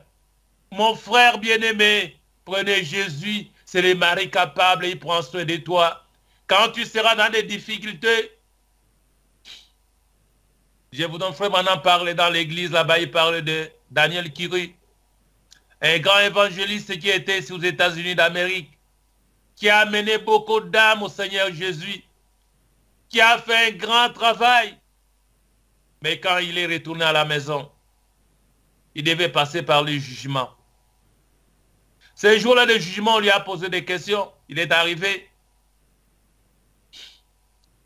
Speaker 2: mon frère bien-aimé, prenez Jésus, c'est le mari capable et il prend soin de toi. Quand tu seras dans des difficultés, je vous donne frère maintenant parler dans l'église, là-bas il parle de Daniel Kiri, un grand évangéliste qui était aux États-Unis d'Amérique, qui a amené beaucoup d'âmes au Seigneur Jésus, qui a fait un grand travail. Mais quand il est retourné à la maison, il devait passer par le jugement. Ce jour-là de jugement, on lui a posé des questions. Il est arrivé.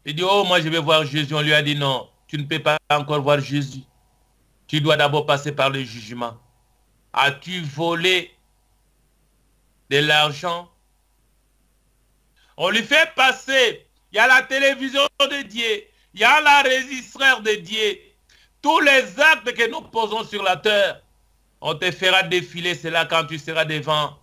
Speaker 2: Il dit, oh, moi je vais voir Jésus. On lui a dit, non, tu ne peux pas encore voir Jésus. Tu dois d'abord passer par le jugement. As-tu volé de l'argent? On lui fait passer. Il y a la télévision de Dieu. Il y a l'enregistreur de Dieu. Tous les actes que nous posons sur la terre, on te fera défiler cela quand tu seras devant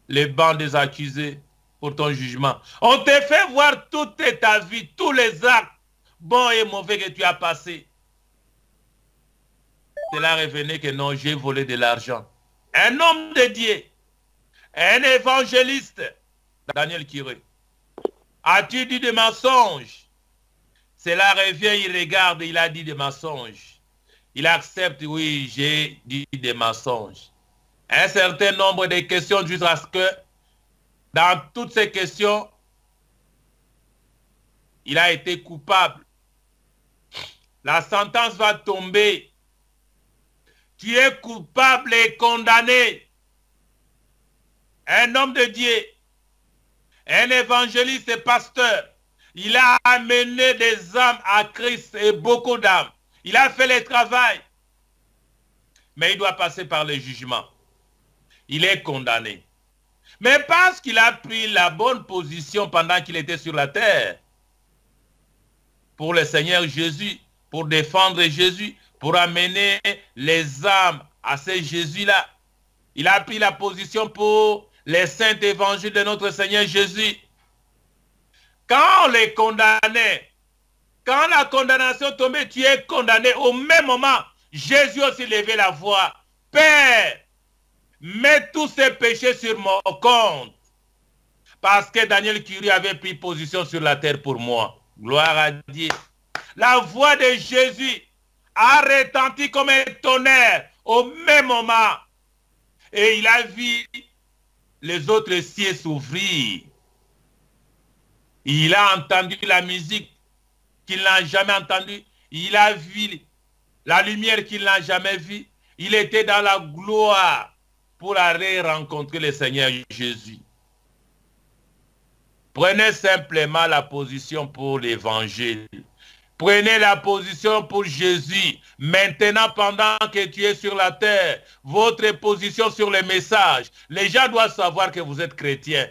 Speaker 2: les bancs des accusés pour ton jugement. On te fait voir toute ta vie, tous les actes bons et mauvais que tu as passés. Cela revenait que non, j'ai volé de l'argent. Un homme de Dieu, un évangéliste, Daniel Kiri. As-tu dit des mensonges? Cela revient, il regarde, il a dit des mensonges. Il accepte, oui, j'ai dit des mensonges. Un certain nombre de questions jusqu'à ce que, dans toutes ces questions, il a été coupable. La sentence va tomber. Tu es coupable et condamné. Un homme de Dieu, un évangéliste et pasteur, il a amené des âmes à Christ et beaucoup d'âmes. Il a fait le travail. Mais il doit passer par le jugement. Il est condamné. Mais parce qu'il a pris la bonne position pendant qu'il était sur la terre, pour le Seigneur Jésus, pour défendre Jésus, pour amener les âmes à ce Jésus-là. Il a pris la position pour les saints évangiles de notre Seigneur Jésus. Quand on les condamnait, quand la condamnation tombait, tu es condamné. Au même moment, Jésus aussi levait la voix. Père, mets tous ces péchés sur mon compte. Parce que Daniel Kiri avait pris position sur la terre pour moi. Gloire à Dieu. La voix de Jésus a retenti comme un tonnerre au même moment. Et il a vu les autres cieux s'ouvrir. Il a entendu la musique qu'il n'a jamais entendue. Il a vu la lumière qu'il n'a jamais vue. Il était dans la gloire pour aller rencontrer le Seigneur Jésus. Prenez simplement la position pour l'évangile. Prenez la position pour Jésus. Maintenant, pendant que tu es sur la terre, votre position sur le message. Les gens doivent savoir que vous êtes chrétiens.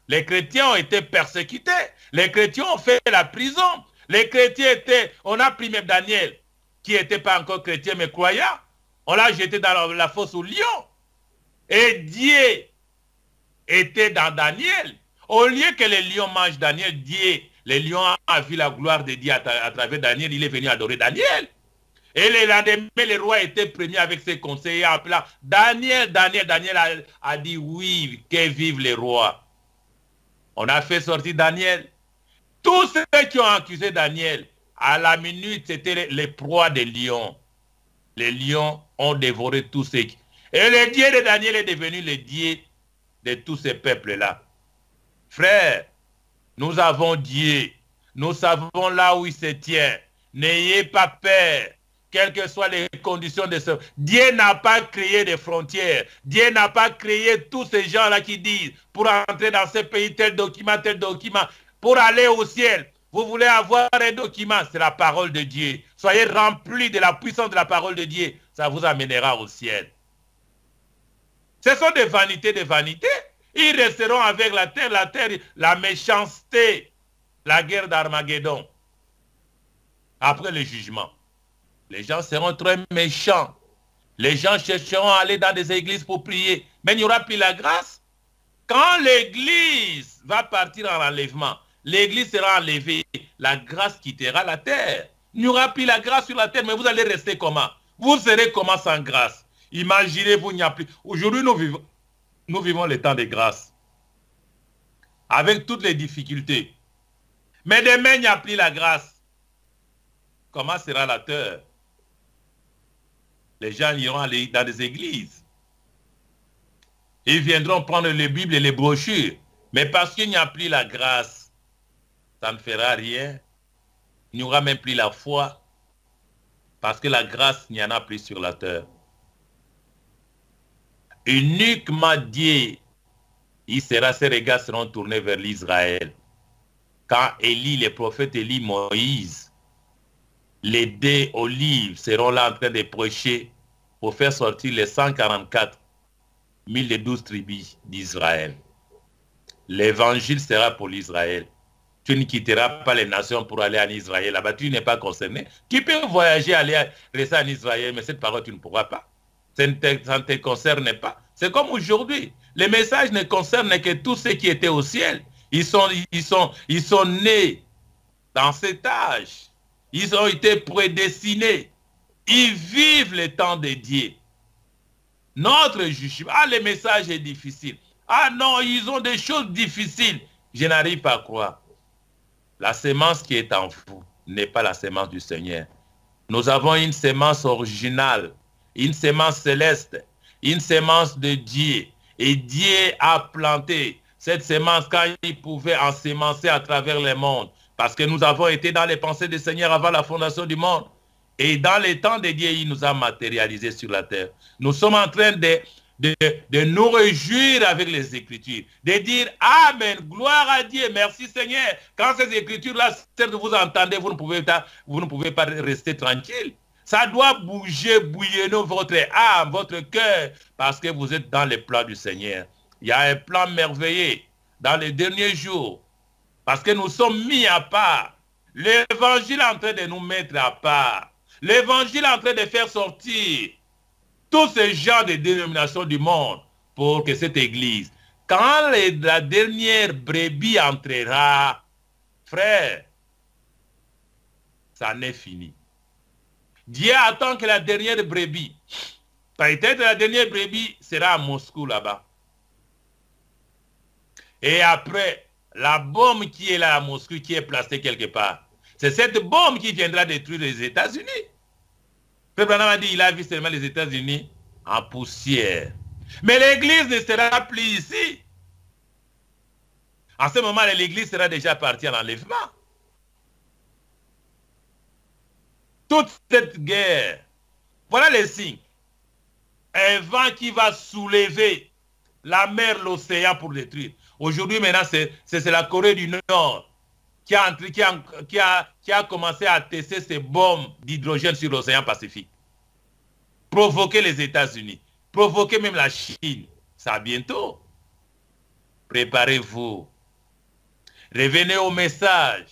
Speaker 2: Les chrétiens ont été persécutés. Les chrétiens ont fait la prison. Les chrétiens étaient... On a pris même Daniel, qui n'était pas encore chrétien mais croyant. On l'a jeté dans la fosse au lion. Et Dieu était dans Daniel. Au lieu que les lions mangent Daniel, Dieu, les lions a vu la gloire de Dieu à travers Daniel. Il est venu adorer Daniel. Et le lendemain, le roi était premier avec ses conseillers en plan. Daniel a dit oui, que vive les rois. On a fait sortir Daniel. Tous ceux qui ont accusé Daniel, à la minute, c'était les proies des lions. Les lions ont dévoré tous ceux qui... Et le Dieu de Daniel est devenu le Dieu de tous ces peuples-là. Frères, nous avons Dieu. Nous savons là où il se tient. N'ayez pas peur, quelles que soient les conditions de ce... Dieu n'a pas créé des frontières. Dieu n'a pas créé tous ces gens-là qui disent, pour entrer dans ce pays, tel document, pour aller au ciel. Vous voulez avoir un document, c'est la parole de Dieu. Soyez remplis de la puissance de la parole de Dieu. Ça vous amènera au ciel. Ce sont des vanités, des vanités. Ils resteront avec la terre, la méchanceté, la guerre d'Armageddon. Après le jugement, les gens seront très méchants. Les gens chercheront à aller dans des églises pour prier. Mais il n'y aura plus la grâce. Quand l'église va partir en enlèvement, l'église sera enlevée, la grâce quittera la terre. Il n'y aura plus la grâce sur la terre, mais vous allez rester comment? Vous serez comment sans grâce? Imaginez-vous, il n'y a plus. Aujourd'hui, nous vivons les temps de grâce. Avec toutes les difficultés. Mais demain, il n'y a plus la grâce. Comment sera la terre? Les gens iront aller dans des églises. Ils viendront prendre les Bibles et les brochures. Mais parce qu'il n'y a plus la grâce, ça ne fera rien. Il n'y aura même plus la foi. Parce que la grâce, il n'y en a plus sur la terre. Uniquement Dieu, ses regards seront tournés vers l'Israël. Quand Élie, les prophètes Élie, Moïse, les 2 olives seront là en train de prêcher pour faire sortir les 144 000 des 12 tribus d'Israël. L'évangile sera pour l'Israël. Tu ne quitteras pas les nations pour aller en Israël. Là-bas, tu n'es pas concerné. Tu peux voyager, rester en Israël, mais cette parole, tu ne pourras pas. Ça ne te concerne pas. C'est comme aujourd'hui. Les messages ne concernent que tous ceux qui étaient au ciel. Ils sont nés dans cet âge. Ils ont été prédestinés. Ils vivent le temps de Dieu. Notre jugement. Ah, le message est difficile. Ah non, ils ont des choses difficiles. Je n'arrive pas à croire. La sémence qui est en vous n'est pas la sémence du Seigneur. Nous avons une sémence originale, une sémence céleste, une sémence de Dieu. Et Dieu a planté cette sémence quand il pouvait ensemencer à travers le monde. Parce que nous avons été dans les pensées du Seigneur avant la fondation du monde. Et dans les temps de Dieu, il nous a matérialisés sur la terre. Nous sommes en train de nous réjouir avec les Écritures. De dire Amen, gloire à Dieu, merci Seigneur. Quand ces Écritures-là, certes vous entendez, vous ne pouvez pas rester tranquille. Ça doit bouger, bouillonner votre âme, votre cœur, parce que vous êtes dans les plans du Seigneur. Il y a un plan merveilleux dans les derniers jours. Parce que nous sommes mis à part. L'évangile est en train de nous mettre à part. L'évangile est en train de faire sortir tous ces gens de dénominations du monde pour que cette église, quand la dernière brebis entrera, frère, ça n'est fini. Dieu attend que la dernière brebis, peut-être la dernière brebis sera à Moscou là-bas. Et après, la bombe qui est là à Moscou, qui est placée quelque part, c'est cette bombe qui viendra détruire les États-Unis. Frère Branham a dit, il a vu seulement les États-Unis en poussière. Mais l'église ne sera plus ici. En ce moment, l'église sera déjà partie en enlèvement. Toute cette guerre, voilà les signes. Un vent qui va soulever la mer, l'océan pour détruire. Aujourd'hui, maintenant, c'est la Corée du Nord qui a commencé à tester ces bombes d'hydrogène sur l'océan Pacifique. Provoquer les États-Unis, provoquer même la Chine. Ça bientôt. Préparez-vous. Revenez au message.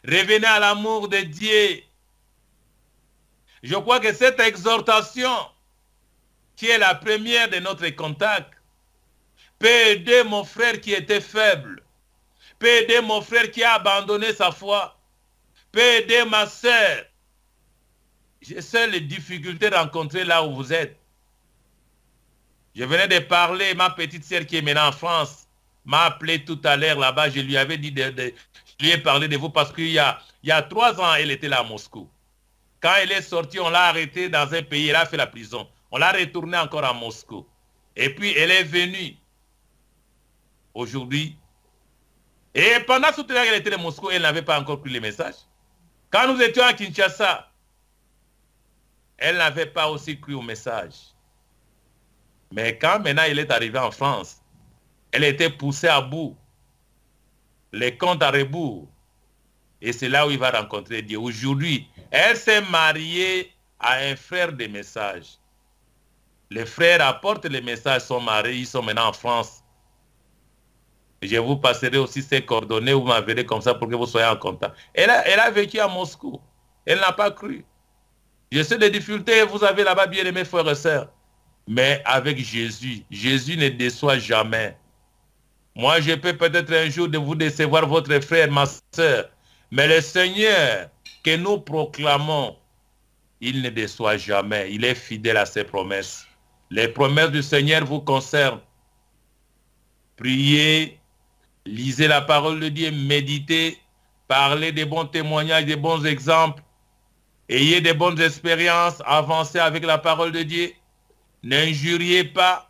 Speaker 2: Revenez à l'amour de Dieu. Je crois que cette exhortation, qui est la première de notre contact, peut aider mon frère qui était faible, peut aider mon frère qui a abandonné sa foi, peut aider ma sœur. Je sais les difficultés rencontrées là où vous êtes. Je venais de parler, ma petite sœur qui est maintenant en France, m'a appelé tout à l'heure là-bas, je lui avais dit, je lui ai parlé de vous parce qu'il y a 3 ans, elle était là à Moscou. Quand elle est sortie, on l'a arrêtée dans un pays, elle a fait la prison. On l'a retournée encore à Moscou. Et puis, elle est venue aujourd'hui. Et pendant ce temps qu'elle était à Moscou, elle n'avait pas encore pris les messages. Quand nous étions à Kinshasa, elle n'avait pas aussi cru au message. Mais quand maintenant elle est arrivée en France, elle était poussée à bout. Les comptes à rebours. Et c'est là où il va rencontrer Dieu. Aujourd'hui, elle s'est mariée à un frère des messages. Les frères apportent les messages, sont mariés, ils sont maintenant en France. Je vous passerai aussi ces coordonnées, vous m'enverrez comme ça pour que vous soyez en contact. Elle a vécu à Moscou. Elle n'a pas cru. Je sais des difficultés, vous avez là-bas bien aimé frères et sœurs. Mais avec Jésus, Jésus ne déçoit jamais. Moi, je peux peut-être un jour de vous décevoir votre frère, ma sœur. Mais le Seigneur que nous proclamons, il ne déçoit jamais. Il est fidèle à ses promesses. Les promesses du Seigneur vous concernent. Priez, lisez la parole de Dieu, méditez, parlez des bons témoignages, des bons exemples. Ayez des bonnes expériences, avancez avec la parole de Dieu. N'injuriez pas,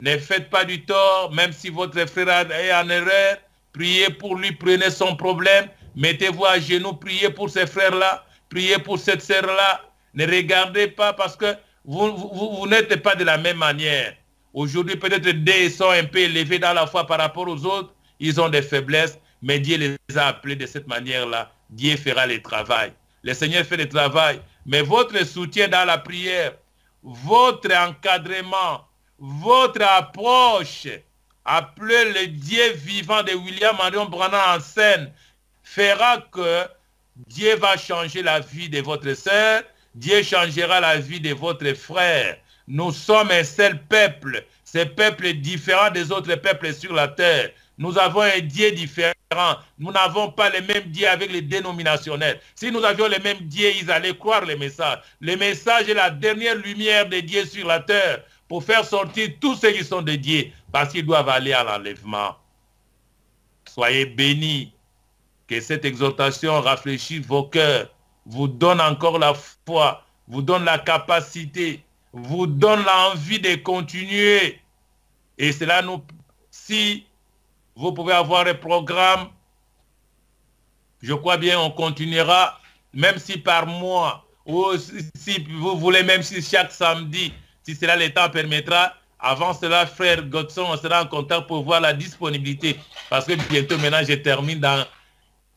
Speaker 2: ne faites pas du tort, même si votre frère est en erreur. Priez pour lui, prenez son problème, mettez-vous à genoux, priez pour ces frères-là, priez pour cette sœur-là. Ne regardez pas parce que vous n'êtes pas de la même manière. Aujourd'hui, peut-être des sont un peu élevés dans la foi par rapport aux autres, ils ont des faiblesses, mais Dieu les a appelés de cette manière-là. Dieu fera le travail. Le Seigneur fait le travail, mais votre soutien dans la prière, votre encadrement, votre approche, appelez le Dieu vivant de William Marion Branham en scène, fera que Dieu va changer la vie de votre sœur, Dieu changera la vie de votre frère. Nous sommes un seul peuple, ce peuple est différent des autres peuples sur la terre. Nous avons un Dieu différent. Nous n'avons pas les mêmes dieux avec les dénominationnels. Si nous avions les mêmes dieux, ils allaient croire les messages. Le message est la dernière lumière de Dieu sur la terre pour faire sortir tous ceux qui sont de Dieu parce qu'ils doivent aller à l'enlèvement. Soyez bénis. Que cette exhortation rafraîchisse vos cœurs, vous donne encore la foi, vous donne la capacité, vous donne l'envie de continuer. Et cela nous... Si vous pouvez avoir un programme, je crois bien on continuera, même si par mois, ou si vous voulez, même si chaque samedi, si cela le temps permettra. Avant cela, frère Godson, on sera en contact pour voir la disponibilité. Parce que bientôt, maintenant, je termine dans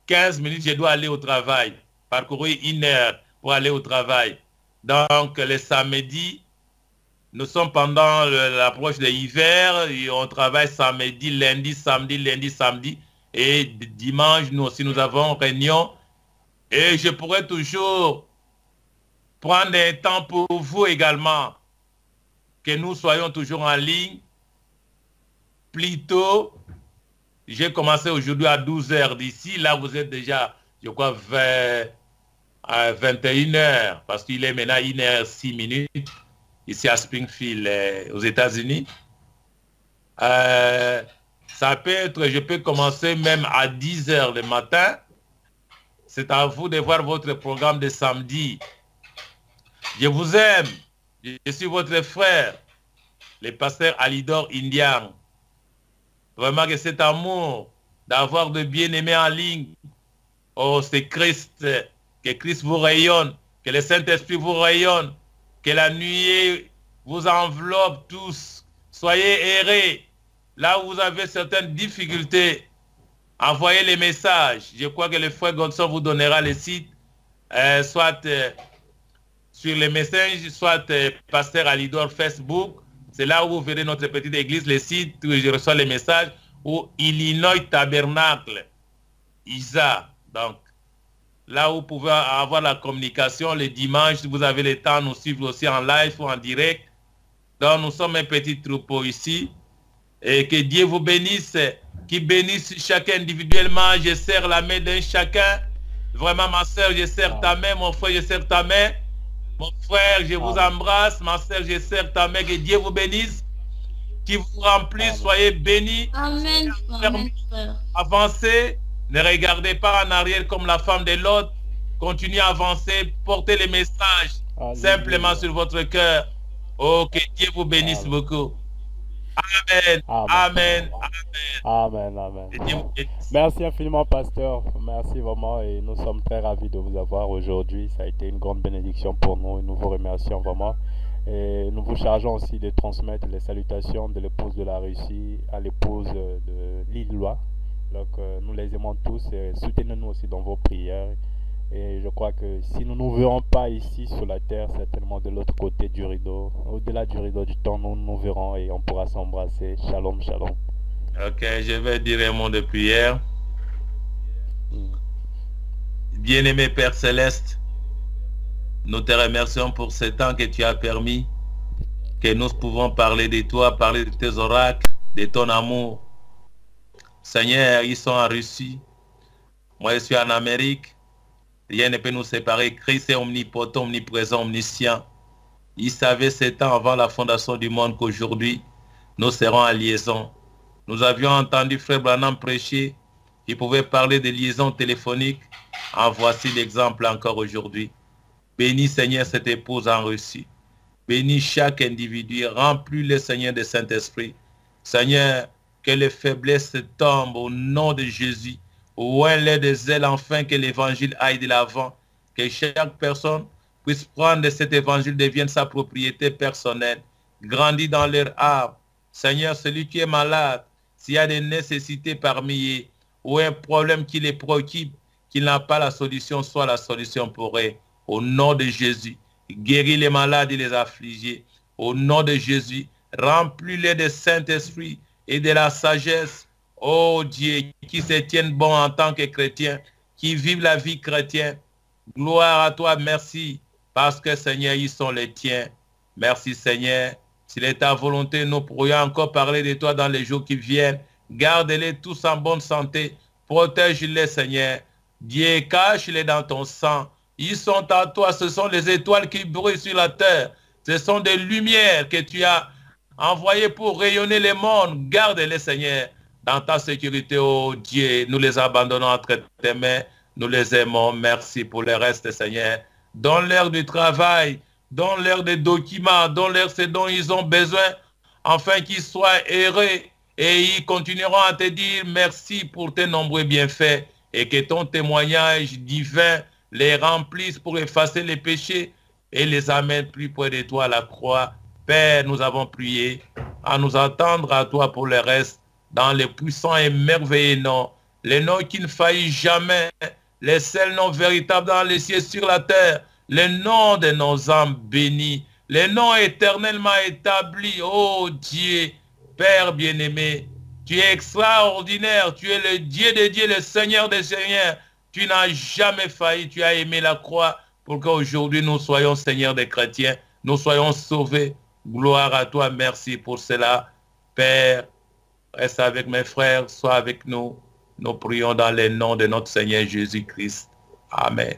Speaker 2: 15 minutes, je dois aller au travail. Parcourir 1 heure pour aller au travail. Donc, le samedi, nous sommes pendant l'approche de l'hiver, on travaille samedi, lundi, samedi. Et dimanche, nous aussi, nous avons réunion. Et je pourrais toujours prendre un temps pour vous également, que nous soyons toujours en ligne. Plutôt, j'ai commencé aujourd'hui à 12 h d'ici. Là, vous êtes déjà, je crois, à 21 h, parce qu'il est maintenant 1 h 6 minutes. Ici à Springfield, aux États-Unis. Ça peut être, je peux commencer même à 10 h le matin. C'est à vous de voir votre programme de samedi. Je vous aime. Je suis votre frère, le pasteur Alidor Indian. Vraiment que cet amour d'avoir de bien-aimés en ligne, oh, c'est Christ, que Christ vous rayonne, que le Saint-Esprit vous rayonne, que la nuit vous enveloppe tous. Soyez errés. Là où vous avez certaines difficultés, envoyez les messages. Je crois que le frère Godson vous donnera les sites, soit sur les messages, soit pasteur Alidor Facebook. C'est là où vous verrez notre petite église, les sites où je reçois les messages, ou Illinois Tabernacle, ISA. Donc, là où vous pouvez avoir la communication les dimanches, si vous avez le temps, nous suivre aussi en live ou en direct. Donc, nous sommes un petit troupeau ici. Et que Dieu vous bénisse, qu'il bénisse chacun individuellement. Je serre la main d'un chacun. Vraiment, ma soeur, je serre ta main. Mon frère, je serre ta main. Mon frère, je vous embrasse. Ma soeur, je serre ta main. Que Dieu vous bénisse. Qu'il vous remplisse. Soyez bénis.
Speaker 3: Amen. Amen, frère.
Speaker 2: Avancez. Ne regardez pas en arrière comme la femme de l'autre. Continuez à avancer. Portez les messages simplement sur votre cœur. Oh, que Dieu vous bénisse beaucoup. Amen.
Speaker 1: Amen.
Speaker 2: Amen.
Speaker 1: Amen, amen.
Speaker 2: Et Dieu vous bénisse.
Speaker 1: Merci infiniment, pasteur. Merci vraiment et nous sommes très ravis de vous avoir aujourd'hui. Ça a été une grande bénédiction pour nous et nous vous remercions vraiment. Et nous vous chargeons aussi de transmettre les salutations de l'épouse de la Russie à l'épouse de Lillois. Donc nous les aimons tous et soutenez-nous aussi dans vos prières. Et je crois que si nous ne nous verrons pas ici sur la terre, certainement de l'autre côté du rideau, au-delà du rideau du temps, nous nous verrons et on pourra s'embrasser. Shalom, shalom.
Speaker 2: Ok, je vais dire un mot de prière.
Speaker 1: Mm.
Speaker 2: Bien-aimé Père Céleste, nous te remercions pour ce temps que tu as permis que nous pouvons parler de toi, parler de tes oracles, de ton amour. Seigneur, ils sont en Russie. Moi, je suis en Amérique. Rien ne peut nous séparer. Christ est omnipotent, omniprésent, omniscient. Il savait ce temps avant la fondation du monde qu'aujourd'hui, nous serons en liaison. Nous avions entendu Frère Branham prêcher. Il pouvait parler de liaison téléphonique. En voici l'exemple encore aujourd'hui. Bénis Seigneur cette épouse en Russie. Bénis chaque individu. Remplis-le Seigneur de Saint-Esprit. Seigneur, que les faiblesses tombent au nom de Jésus. Ouin-les des ailes afin que l'évangile aille de l'avant. Que chaque personne puisse prendre de cet évangile, devienne sa propriété personnelle. Grandis dans leur âme. Seigneur, celui qui est malade, s'il y a des nécessités parmi eux ou un problème qui les préoccupe, qu'il n'a pas la solution, soit la solution pour eux. Au nom de Jésus, guéris les malades et les affligés. Au nom de Jésus, remplis-les de Saint-Esprit et de la sagesse. Oh Dieu, qui se tiennent bon en tant que chrétiens, qui vivent la vie chrétienne. Gloire à toi, merci, parce que Seigneur, ils sont les tiens. Merci Seigneur. S'il est ta volonté, nous pourrions encore parler de toi dans les jours qui viennent. Garde-les tous en bonne santé. Protège-les, Seigneur. Dieu, cache-les dans ton sang. Ils sont à toi. Ce sont les étoiles qui brillent sur la terre. Ce sont des lumières que tu as envoyées pour rayonner le monde. Garde-les, Seigneur, dans ta sécurité, oh Dieu. Nous les abandonnons entre tes mains. Nous les aimons. Merci pour le reste, Seigneur. Dans l'heure du travail, dans l'heure des documents, dans l'heure ce dont ils ont besoin, afin qu'ils soient heureux et ils continueront à te dire merci pour tes nombreux bienfaits et que ton témoignage divin les remplisse pour effacer les péchés et les amène plus près de toi à la croix. Père, nous avons prié à nous attendre à toi pour le reste dans les puissants et merveilleux noms, les noms qui ne faillissent jamais, les seuls noms véritables dans les cieux sur la terre, les noms de nos âmes bénies, les noms éternellement établis. Oh Dieu, Père bien-aimé, tu es extraordinaire, tu es le Dieu des dieux, le Seigneur des seigneurs. Tu n'as jamais failli, tu as aimé la croix pour qu'aujourd'hui nous soyons Seigneur des chrétiens, nous soyons sauvés. Gloire à toi, merci pour cela. Père, reste avec mes frères, sois avec nous. Nous prions dans le nom de notre Seigneur Jésus-Christ. Amen.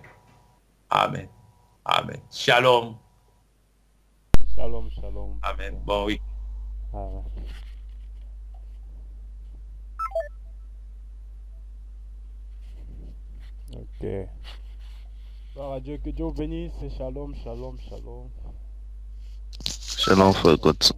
Speaker 2: Amen. Amen. Shalom.
Speaker 1: Shalom, shalom.
Speaker 2: Amen. Bon, oui.
Speaker 1: Amen. Ok. Gloire à Dieu, que Dieu vous bénisse. Shalom, shalom, shalom.
Speaker 4: Shalom, Frère Godson.